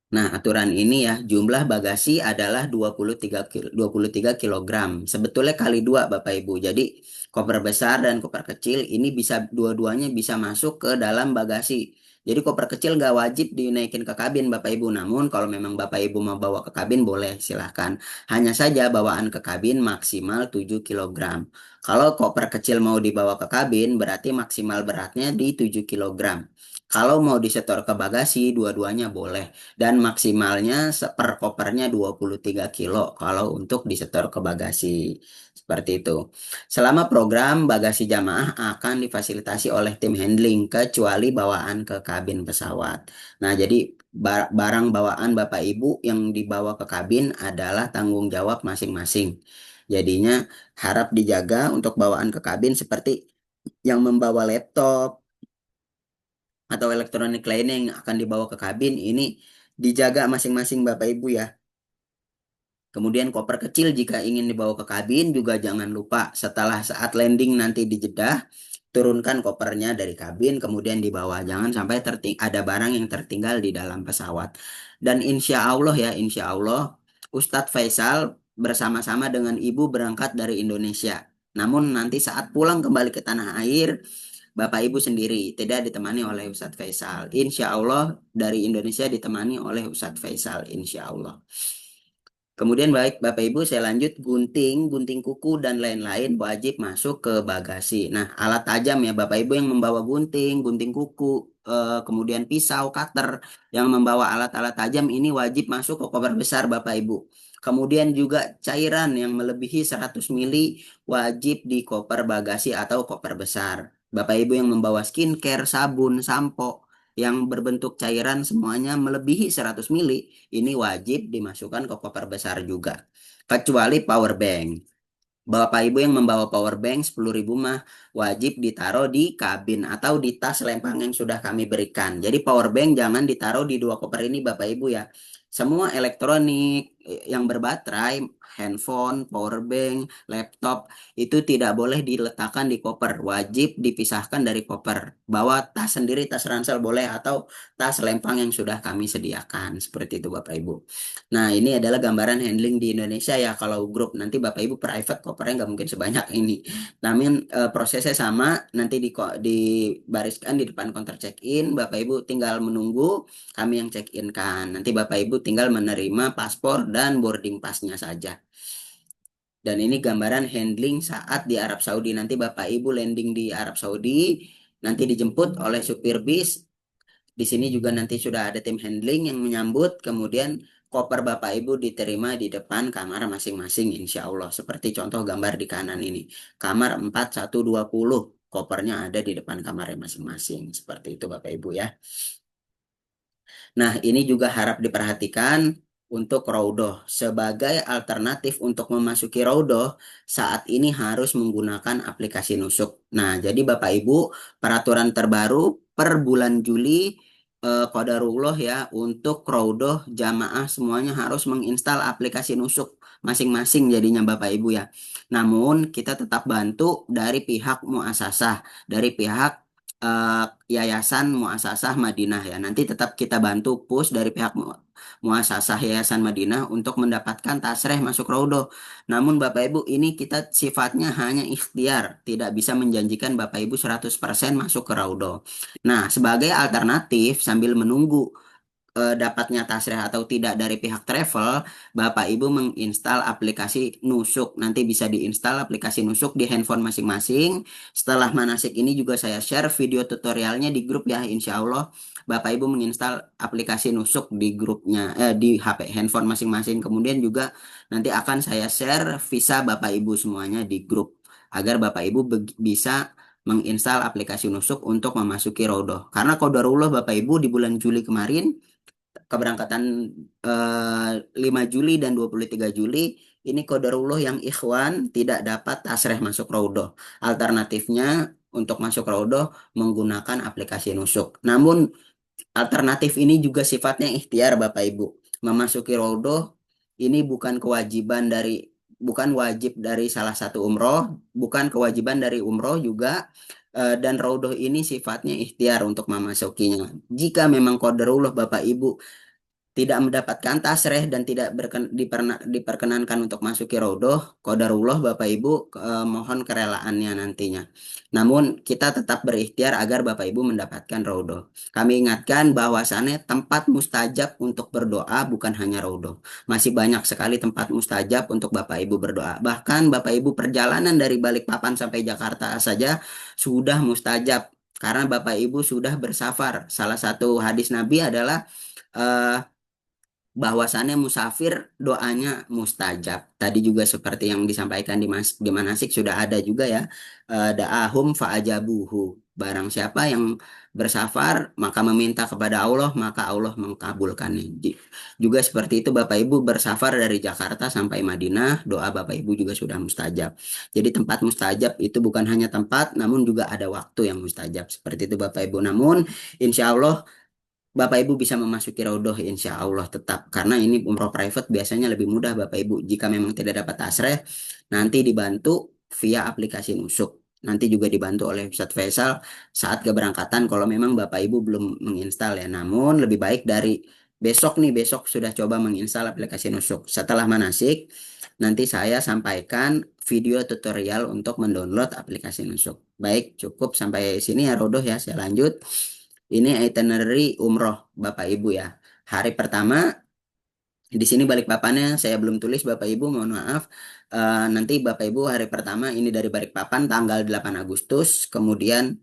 Nah, aturan ini ya, jumlah bagasi adalah 23 kilogram. Sebetulnya kali 2 Bapak Ibu. Jadi, koper besar dan koper kecil ini bisa dua-duanya bisa masuk ke dalam bagasi. Jadi, koper kecil nggak wajib dinaikin ke kabin Bapak Ibu. Namun, kalau memang Bapak Ibu mau bawa ke kabin, boleh silahkan. Hanya saja bawaan ke kabin maksimal 7 kilogram. Kalau koper kecil mau dibawa ke kabin, berarti maksimal beratnya di 7 kilogram. Kalau mau disetor ke bagasi, dua-duanya boleh dan maksimalnya per kopernya 23 kilo kalau untuk disetor ke bagasi. Seperti itu. Selama program, bagasi jamaah akan difasilitasi oleh tim handling kecuali bawaan ke kabin pesawat. Nah, jadi barang bawaan Bapak Ibu yang dibawa ke kabin adalah tanggung jawab masing-masing. Jadinya harap dijaga untuk bawaan ke kabin seperti yang membawa laptop atau elektronik lainnya yang akan dibawa ke kabin ini dijaga masing-masing Bapak Ibu ya. Kemudian koper kecil jika ingin dibawa ke kabin juga jangan lupa setelah saat landing nanti di Jeddah turunkan kopernya dari kabin kemudian dibawa. Jangan sampai ada barang yang tertinggal di dalam pesawat. Dan insya Allah ya, insya Allah Ustadz Faisal bersama-sama dengan Ibu berangkat dari Indonesia. Namun nanti saat pulang kembali ke tanah air Bapak Ibu sendiri, tidak ditemani oleh Ustadz Faisal. Insya Allah dari Indonesia ditemani oleh Ustadz Faisal, insya Allah. Kemudian baik Bapak Ibu saya lanjut gunting kuku dan lain-lain wajib masuk ke bagasi. Nah alat tajam ya Bapak Ibu yang membawa gunting kuku, kemudian pisau, cutter yang membawa alat-alat tajam ini wajib masuk ke koper besar Bapak Ibu. Kemudian juga cairan yang melebihi 100 mili wajib di koper bagasi atau koper besar. Bapak Ibu yang membawa skincare, sabun, sampo yang berbentuk cairan semuanya melebihi 100 mili ini wajib dimasukkan ke koper besar juga. Kecuali power bank. Bapak Ibu yang membawa power bank 10.000 mah wajib ditaruh di kabin atau di tas lempang yang sudah kami berikan. Jadi power bank jangan ditaruh di 2 koper ini Bapak Ibu ya. Semua elektronik yang berbaterai, handphone, power bank, laptop itu tidak boleh diletakkan di koper. Wajib dipisahkan dari koper. Bawa tas sendiri, tas ransel boleh atau tas lempang yang sudah kami sediakan. Seperti itu Bapak Ibu. Nah, ini adalah gambaran handling di Indonesia ya. Kalau grup nanti Bapak Ibu private kopernya nggak mungkin sebanyak ini. Namun prosesnya sama, nanti dibariskan di depan counter check-in. Bapak Ibu tinggal menunggu kami yang check-in kan. Nanti Bapak Ibu tinggal menerima paspor dan boarding pass-nya saja. Dan ini gambaran handling saat di Arab Saudi. Nanti Bapak Ibu landing di Arab Saudi, nanti dijemput oleh supir bis Di sini juga nanti sudah ada tim handling yang menyambut, kemudian koper Bapak Ibu diterima di depan kamar masing-masing insya Allah. Seperti contoh gambar di kanan ini. Kamar 4120, kopernya ada di depan kamarnya masing-masing. Seperti itu Bapak Ibu ya. Nah, ini juga harap diperhatikan untuk Raudoh. Sebagai alternatif untuk memasuki Raudoh, saat ini harus menggunakan aplikasi Nusuk. Nah, jadi Bapak Ibu, peraturan terbaru per bulan Juli, Qadarullah ya, untuk Raudoh jamaah semuanya harus menginstal aplikasi Nusuk masing-masing jadinya Bapak Ibu ya. Namun, kita tetap bantu dari pihak muasasah, dari pihak Yayasan Muasasah Madinah ya. Nanti tetap kita bantu push dari pihak Muasasah Yayasan Madinah untuk mendapatkan tasreh masuk Raudoh. Namun Bapak Ibu ini kita sifatnya hanya ikhtiar, tidak bisa menjanjikan Bapak Ibu 100% masuk ke Raudoh. Nah, sebagai alternatif sambil menunggu dapatnya tasreh atau tidak dari pihak travel, Bapak Ibu menginstal aplikasi Nusuk. Nanti bisa diinstal aplikasi Nusuk di handphone masing-masing. Setelah manasik ini juga saya share video tutorialnya di grup ya, insya Allah. Bapak Ibu menginstal aplikasi Nusuk di grupnya, di HP handphone masing-masing. Kemudian juga nanti akan saya share visa Bapak Ibu semuanya di grup agar Bapak Ibu bisa menginstal aplikasi Nusuk untuk memasuki Raudoh. Karena qadarullah Bapak Ibu di bulan Juli kemarin keberangkatan 5 Juli dan 23 Juli ini qadarullah yang ikhwan tidak dapat tasreh masuk Raudoh. Alternatifnya untuk masuk Raudoh menggunakan aplikasi Nusuk. Namun alternatif ini juga sifatnya ikhtiar Bapak Ibu. Memasuki Raudoh ini bukan wajib dari salah satu umroh, bukan kewajiban dari umroh juga, dan Raudoh ini sifatnya ikhtiar untuk memasukinya. Jika memang qadarullah Bapak Ibu tidak mendapatkan tasreh dan tidak diperkenankan untuk masuki Raudoh, qadarullah Bapak Ibu mohon kerelaannya nantinya. Namun kita tetap berikhtiar agar Bapak Ibu mendapatkan Raudoh. Kami ingatkan bahwasannya tempat mustajab untuk berdoa bukan hanya Raudoh. Masih banyak sekali tempat mustajab untuk Bapak Ibu berdoa. Bahkan Bapak Ibu perjalanan dari Balikpapan sampai Jakarta saja sudah mustajab karena Bapak Ibu sudah bersafar. Salah satu hadis Nabi adalah eh, bahwasannya musafir doanya mustajab. Tadi juga seperti yang disampaikan di manasik sudah ada juga ya. Da'ahum fa'ajabuhu. Barang siapa yang bersafar maka meminta kepada Allah maka Allah mengkabulkannya. Juga seperti itu Bapak Ibu bersafar dari Jakarta sampai Madinah, doa Bapak Ibu juga sudah mustajab. Jadi tempat mustajab itu bukan hanya tempat namun juga ada waktu yang mustajab. Seperti itu Bapak Ibu. Namun insya Allah Bapak Ibu bisa memasuki Raudoh insya Allah tetap. Karena ini umroh private biasanya lebih mudah Bapak Ibu. Jika memang tidak dapat tasreh, nanti dibantu via aplikasi Nusuk. Nanti juga dibantu oleh Ustadz Faisal saat keberangkatan kalau memang Bapak Ibu belum menginstal ya. Namun lebih baik dari besok sudah coba menginstal aplikasi Nusuk. Setelah manasik, nanti saya sampaikan video tutorial untuk mendownload aplikasi Nusuk. Baik, cukup sampai sini ya Raudoh ya. Saya lanjut. Ini itinerary umroh Bapak Ibu ya. Hari pertama di sini Balikpapannya saya belum tulis Bapak Ibu, mohon maaf. Nanti Bapak Ibu hari pertama ini dari Balikpapan tanggal 8 Agustus, kemudian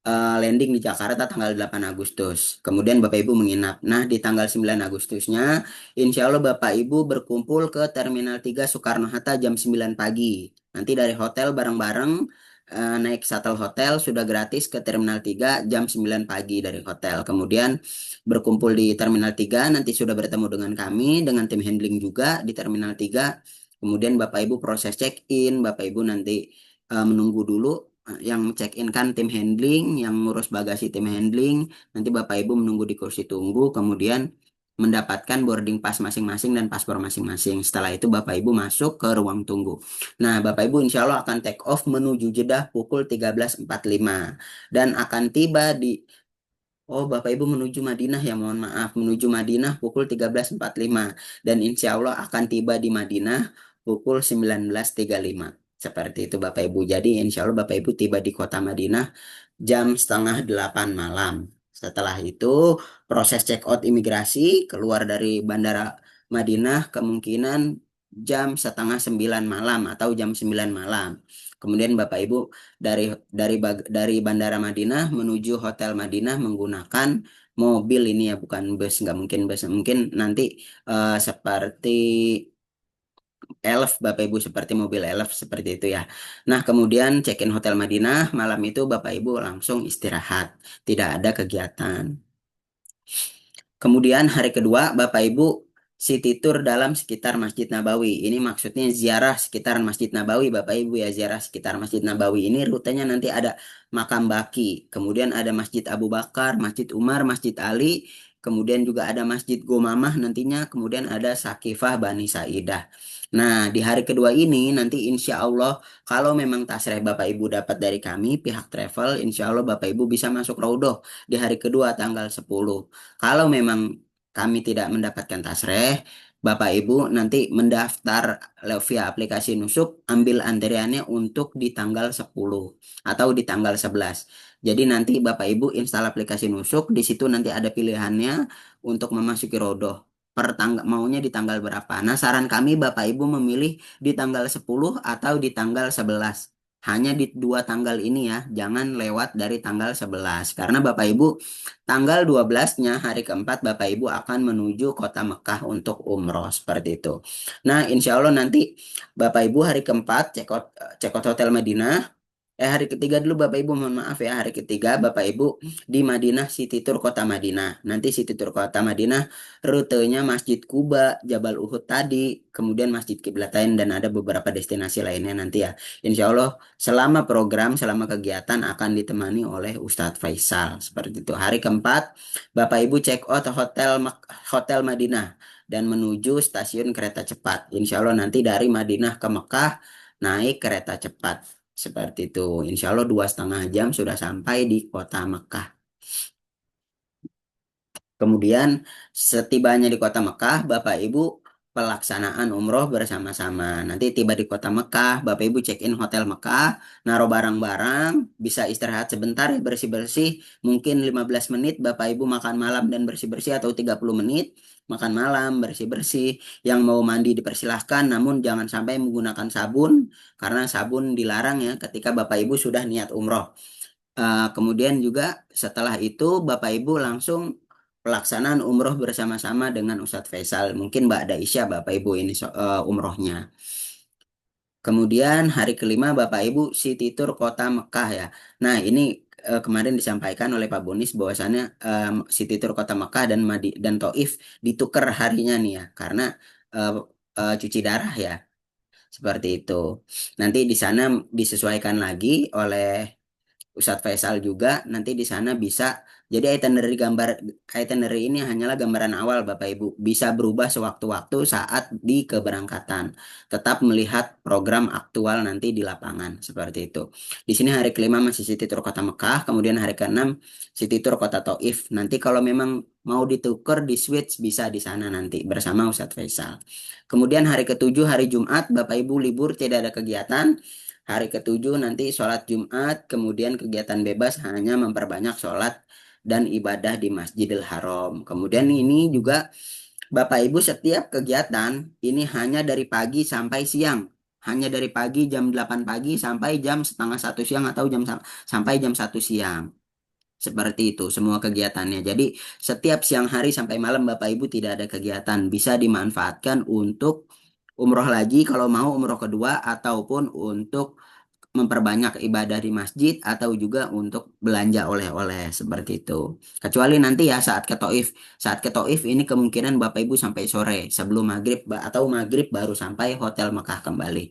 landing di Jakarta tanggal 8 Agustus. Kemudian Bapak Ibu menginap. Nah, di tanggal 9 Agustusnya, insya Allah Bapak Ibu berkumpul ke Terminal 3 Soekarno-Hatta jam 9 pagi. Nanti dari hotel bareng-bareng naik shuttle hotel sudah gratis ke Terminal 3 jam 9 pagi dari hotel. Kemudian berkumpul di Terminal 3, nanti sudah bertemu dengan kami, dengan tim handling juga di Terminal 3. Kemudian Bapak Ibu proses check-in, Bapak Ibu nanti menunggu dulu yang check in kan tim handling, yang ngurus bagasi tim handling, nanti Bapak Ibu menunggu di kursi tunggu, kemudian mendapatkan boarding pass masing-masing dan paspor masing-masing. Setelah itu Bapak Ibu masuk ke ruang tunggu. Nah, Bapak Ibu insya Allah akan take off menuju Jeddah pukul 13.45 dan akan tiba di Oh, Bapak Ibu menuju Madinah ya, mohon maaf. Menuju Madinah pukul 13.45 dan insya Allah akan tiba di Madinah pukul 19.35. Seperti itu Bapak Ibu. Jadi insya Allah Bapak Ibu tiba di kota Madinah jam setengah 8 malam. Setelah itu proses check out imigrasi keluar dari Bandara Madinah kemungkinan jam setengah 9 malam atau jam 9 malam. Kemudian Bapak Ibu dari Bandara Madinah menuju Hotel Madinah menggunakan mobil ini ya, bukan bus, nggak mungkin bus. Mungkin nanti seperti Elf, Bapak Ibu, seperti mobil Elf seperti itu ya. Nah, kemudian check-in Hotel Madinah, malam itu Bapak Ibu langsung istirahat, tidak ada kegiatan. Kemudian hari kedua, Bapak Ibu city tour dalam sekitar Masjid Nabawi. Ini maksudnya ziarah sekitar Masjid Nabawi, Bapak Ibu ya, ziarah sekitar Masjid Nabawi. Ini rutenya nanti ada Makam Baki, kemudian ada Masjid Abu Bakar, Masjid Umar, Masjid Ali, kemudian juga ada Masjid Gomamah nantinya, kemudian ada Sakifah Bani Saidah. Nah, di hari kedua ini nanti insya Allah kalau memang tasreh Bapak Ibu dapat dari kami pihak travel, insya Allah Bapak Ibu bisa masuk Raudoh di hari kedua tanggal 10. Kalau memang kami tidak mendapatkan tasreh, Bapak Ibu nanti mendaftar via aplikasi Nusuk, ambil antriannya untuk di tanggal 10 atau di tanggal 11. Jadi nanti Bapak Ibu install aplikasi Nusuk, di situ nanti ada pilihannya untuk memasuki Rodoh. Maunya di tanggal berapa? Nah, saran kami Bapak Ibu memilih di tanggal 10 atau di tanggal 11. Hanya di dua tanggal ini ya, jangan lewat dari tanggal 11. Karena Bapak Ibu tanggal 12-nya hari keempat Bapak Ibu akan menuju kota Mekah untuk umroh seperti itu. Nah, insya Allah nanti Bapak Ibu hari keempat check out Hotel Madinah. Hari ketiga dulu Bapak Ibu, mohon maaf ya. Hari ketiga Bapak Ibu di Madinah City Tour Kota Madinah. Nanti City Tour Kota Madinah rutenya Masjid Kuba, Jabal Uhud tadi, kemudian Masjid Kiblatain dan ada beberapa destinasi lainnya nanti ya. Insya Allah selama kegiatan akan ditemani oleh Ustadz Faisal seperti itu. Hari keempat Bapak Ibu check out Hotel Madinah dan menuju stasiun kereta cepat. Insya Allah nanti dari Madinah ke Mekah naik kereta cepat. Seperti itu. Insya Allah 2,5 jam sudah sampai di kota Mekah. Kemudian setibanya di kota Mekah, Bapak Ibu pelaksanaan umroh bersama-sama. Nanti tiba di kota Mekah, Bapak Ibu check-in hotel Mekah, naruh barang-barang, bisa istirahat sebentar ya, bersih-bersih. Mungkin 15 menit Bapak Ibu makan malam dan bersih-bersih atau 30 menit makan malam, bersih-bersih. Yang mau mandi dipersilahkan, namun jangan sampai menggunakan sabun karena sabun dilarang ya ketika Bapak Ibu sudah niat umroh. Kemudian juga setelah itu Bapak Ibu langsung pelaksanaan umroh bersama-sama dengan Ustadz Faisal. Mungkin Mbak Aisyah Bapak Ibu ini umrohnya. Kemudian hari kelima Bapak Ibu City Tour Kota Mekah ya. Nah ini kemarin disampaikan oleh Pak Bonis bahwasannya City Tour Kota Mekah dan Taif ditukar harinya nih ya karena eh, cuci darah ya seperti itu. Nanti di sana disesuaikan lagi oleh Ustadz Faisal juga nanti di sana bisa jadi itinerary ini hanyalah gambaran awal Bapak Ibu bisa berubah sewaktu-waktu saat di keberangkatan tetap melihat program aktual nanti di lapangan seperti itu. Di sini hari kelima masih City Tour Kota Mekah, kemudian hari keenam City Tour Kota Taif. Nanti kalau memang mau ditukar di switch bisa di sana nanti bersama Ustadz Faisal. Kemudian hari ketujuh hari Jumat Bapak Ibu libur tidak ada kegiatan. Hari ketujuh nanti sholat Jumat, kemudian kegiatan bebas hanya memperbanyak sholat dan ibadah di Masjidil Haram. Kemudian ini juga Bapak Ibu setiap kegiatan ini hanya dari pagi sampai siang. Hanya dari pagi jam 8 pagi sampai jam setengah 1 siang atau sampai jam 1 siang. Seperti itu semua kegiatannya. Jadi setiap siang hari sampai malam Bapak Ibu tidak ada kegiatan. Bisa dimanfaatkan untuk umroh lagi kalau mau umroh kedua ataupun untuk memperbanyak ibadah di masjid atau juga untuk belanja oleh-oleh seperti itu. Kecuali nanti ya saat ke Taif. Saat ke Taif ini kemungkinan Bapak Ibu sampai sore sebelum maghrib atau maghrib baru sampai Hotel Mekah kembali.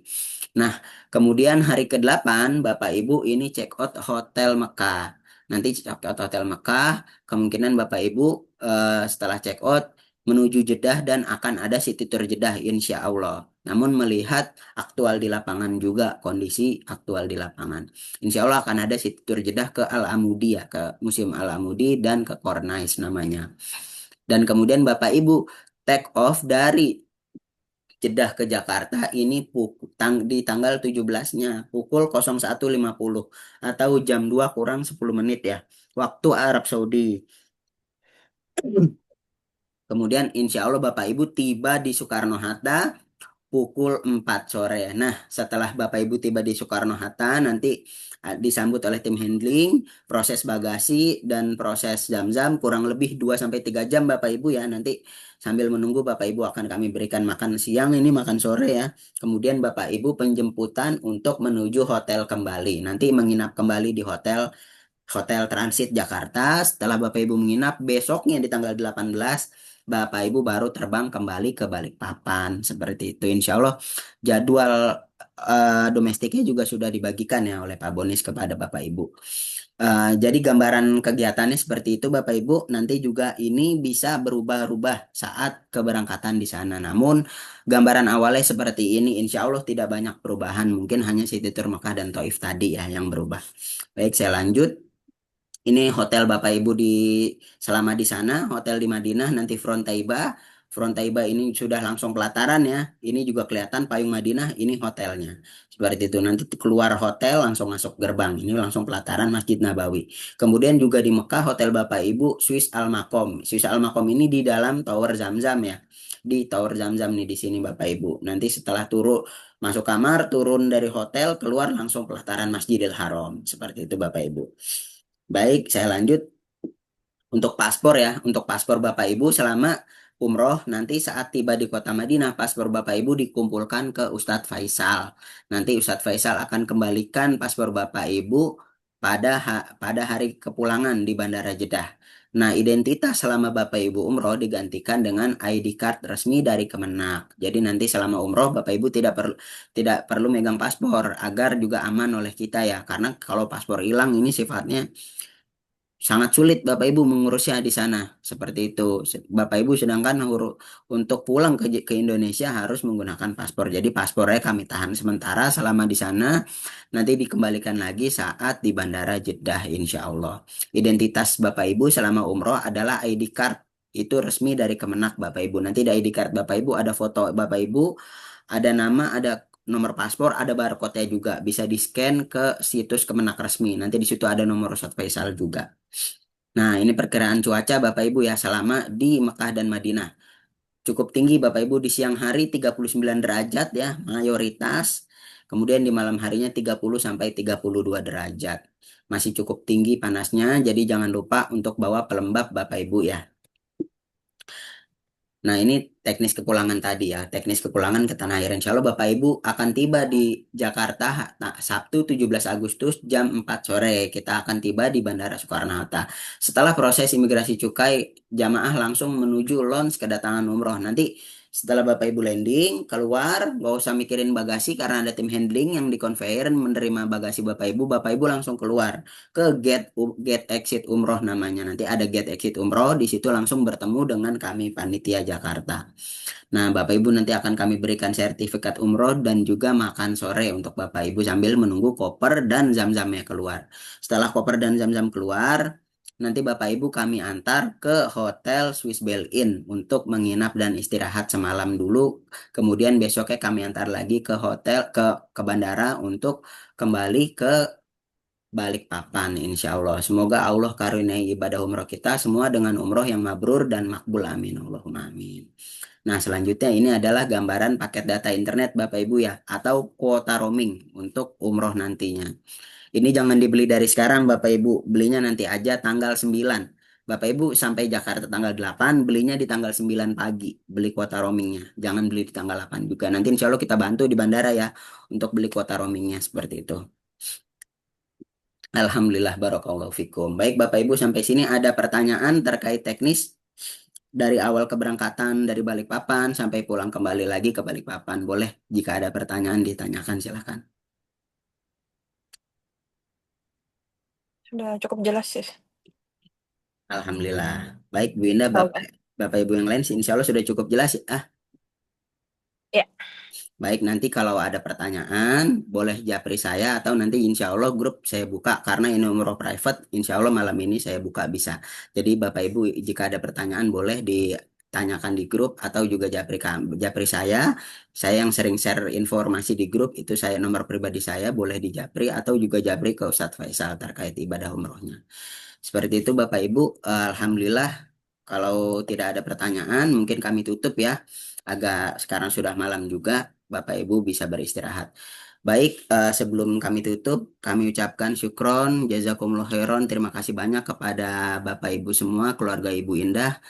Nah, kemudian hari ke-8 Bapak Ibu ini check out Hotel Mekah. Nanti check out Hotel Mekah, kemungkinan Bapak Ibu setelah check out menuju Jeddah dan akan ada city tour Jeddah insya Allah. Namun melihat aktual di lapangan juga kondisi aktual di lapangan. Insya Allah akan ada city tour Jeddah ke Al-Amudi ya, ke Museum Al-Amudi dan ke Kornais namanya. Dan kemudian Bapak Ibu take off dari Jeddah ke Jakarta ini di tanggal 17-nya pukul 01.50 atau jam 2 kurang 10 menit ya. Waktu Arab Saudi. Kemudian insya Allah Bapak Ibu tiba di Soekarno-Hatta pukul 4 sore ya. Nah, setelah Bapak Ibu tiba di Soekarno-Hatta, nanti disambut oleh tim handling, proses bagasi dan proses jam-jam kurang lebih 2 sampai 3 jam Bapak Ibu ya. Nanti sambil menunggu Bapak Ibu akan kami berikan makan siang, ini makan sore ya. Kemudian Bapak Ibu penjemputan untuk menuju hotel kembali. Nanti menginap kembali di Hotel Transit Jakarta. Setelah Bapak Ibu menginap, besoknya di tanggal 18, Bapak Ibu baru terbang kembali ke Balikpapan. Seperti itu. Insya Allah jadwal domestiknya juga sudah dibagikan ya oleh Pak Bonis kepada Bapak Ibu. Jadi gambaran kegiatannya seperti itu Bapak Ibu. Nanti juga ini bisa berubah-ubah saat keberangkatan di sana. Namun gambaran awalnya seperti ini. Insya Allah tidak banyak perubahan. Mungkin hanya Siti Tur Mekah dan Taif tadi ya yang berubah. Baik, saya lanjut. Ini hotel Bapak Ibu selama di sana, hotel di Madinah, nanti Front Taiba. Front Taiba ini sudah langsung pelataran ya. Ini juga kelihatan Payung Madinah, ini hotelnya. Seperti itu. Nanti keluar hotel langsung masuk gerbang. Ini langsung pelataran Masjid Nabawi. Kemudian juga di Mekah hotel Bapak Ibu Swiss Al Makom. Swiss Al Makom ini di dalam Tower Zamzam ya. Di Tower Zamzam nih di sini Bapak Ibu. Nanti setelah turun masuk kamar, turun dari hotel, keluar langsung pelataran Masjidil Haram. Seperti itu Bapak Ibu. Baik, saya lanjut. Untuk paspor ya, untuk paspor Bapak Ibu selama umroh nanti saat tiba di kota Madinah, paspor Bapak Ibu dikumpulkan ke Ustadz Faisal. Nanti Ustadz Faisal akan kembalikan paspor Bapak Ibu pada hari kepulangan di Bandara Jeddah. Nah, identitas selama Bapak Ibu umroh digantikan dengan ID card resmi dari Kemenak. Jadi nanti selama umroh Bapak Ibu tidak perlu megang paspor agar juga aman oleh kita ya. Karena kalau paspor hilang ini sifatnya sangat sulit Bapak Ibu mengurusnya di sana. Seperti itu. Bapak Ibu sedangkan untuk pulang ke Indonesia harus menggunakan paspor. Jadi paspornya kami tahan sementara selama di sana. Nanti dikembalikan lagi saat di Bandara Jeddah insya Allah. Identitas Bapak Ibu selama umroh adalah ID card. Itu resmi dari Kemenak Bapak Ibu. Nanti di ID card Bapak Ibu ada foto Bapak Ibu, ada nama, ada nomor paspor, ada barcode-nya juga. Bisa di-scan ke situs Kemenak resmi. Nanti di situ ada nomor Ustadz Faisal juga. Nah, ini perkiraan cuaca Bapak Ibu ya selama di Mekah dan Madinah. Cukup tinggi Bapak Ibu di siang hari 39 derajat ya, mayoritas. Kemudian di malam harinya 30 sampai 32 derajat. Masih cukup tinggi panasnya, jadi jangan lupa untuk bawa pelembab Bapak Ibu ya. Nah, ini teknis kepulangan tadi ya. Teknis kepulangan ke Tanah Air. Insya Allah Bapak Ibu akan tiba di Jakarta Sabtu 17 Agustus jam 4 sore. Kita akan tiba di Bandara Soekarno-Hatta. Setelah proses imigrasi cukai, jamaah langsung menuju lounge kedatangan umroh. Nanti setelah Bapak Ibu landing, keluar, nggak usah mikirin bagasi karena ada tim handling yang di conveyor menerima bagasi Bapak Ibu langsung keluar ke gate exit umroh namanya. Nanti ada gate exit umroh, di situ langsung bertemu dengan kami panitia Jakarta. Nah, Bapak Ibu nanti akan kami berikan sertifikat umroh dan juga makan sore untuk Bapak Ibu sambil menunggu koper dan zam-zamnya keluar. Setelah koper dan zam-zam keluar, nanti Bapak Ibu kami antar ke Hotel Swiss Bell Inn untuk menginap dan istirahat semalam dulu. Kemudian besoknya kami antar lagi ke ke bandara untuk kembali ke Balikpapan insya Allah. Semoga Allah karuniai ibadah umroh kita semua dengan umroh yang mabrur dan makbul amin. Allahumma amin. Nah, selanjutnya ini adalah gambaran paket data internet Bapak Ibu ya, atau kuota roaming untuk umroh nantinya. Ini jangan dibeli dari sekarang Bapak Ibu, belinya nanti aja tanggal 9. Bapak Ibu sampai Jakarta tanggal 8, belinya di tanggal 9 pagi, beli kuota roamingnya. Jangan beli di tanggal 8 juga. Nanti insya Allah kita bantu di bandara ya untuk beli kuota roamingnya seperti itu. Alhamdulillah barakallahu fikum. Baik Bapak Ibu sampai sini ada pertanyaan terkait teknis dari awal keberangkatan dari Balikpapan sampai pulang kembali lagi ke Balikpapan. Boleh jika ada pertanyaan ditanyakan silahkan. Sudah cukup jelas sih. Alhamdulillah. Baik Bu Indah, Bapak Ibu yang lain insya Allah sudah cukup jelas ya. Ya, Baik, nanti kalau ada pertanyaan, boleh japri saya atau nanti insya Allah grup saya buka karena ini umroh private, insya Allah malam ini saya buka bisa. Jadi Bapak Ibu jika ada pertanyaan boleh ditanyakan di grup atau juga japri saya yang sering share informasi di grup itu saya nomor pribadi saya boleh dijapri atau juga japri ke Ustadz Faisal terkait ibadah umrohnya. Seperti itu Bapak Ibu, Alhamdulillah kalau tidak ada pertanyaan mungkin kami tutup ya. Agak sekarang sudah malam juga. Bapak Ibu bisa beristirahat. Baik, sebelum kami tutup, kami ucapkan syukron, jazakumullah khairan, terima kasih banyak kepada Bapak Ibu semua, keluarga Ibu Indah.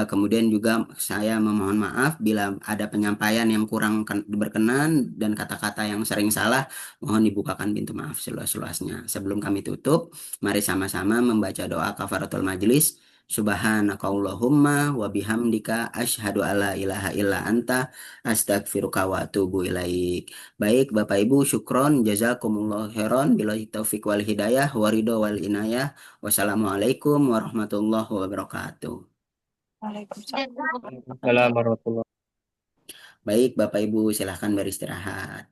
Kemudian juga saya memohon maaf bila ada penyampaian yang kurang berkenan dan kata-kata yang sering salah, mohon dibukakan pintu maaf seluas-luasnya. Sebelum kami tutup, mari sama-sama membaca doa kafaratul majelis. Subhanakallahumma wa bihamdika asyhadu alla ilaha illa anta astagfiruka wa atubu ilaik. Baik Bapak Ibu, syukron jazakumullah khairan billahi taufik wal hidayah waridho wal inayah. Wassalamualaikum warahmatullahi wabarakatuh. Waalaikumsalam. Waalaikumsalam warahmatullahi Baik Bapak Ibu, silahkan beristirahat.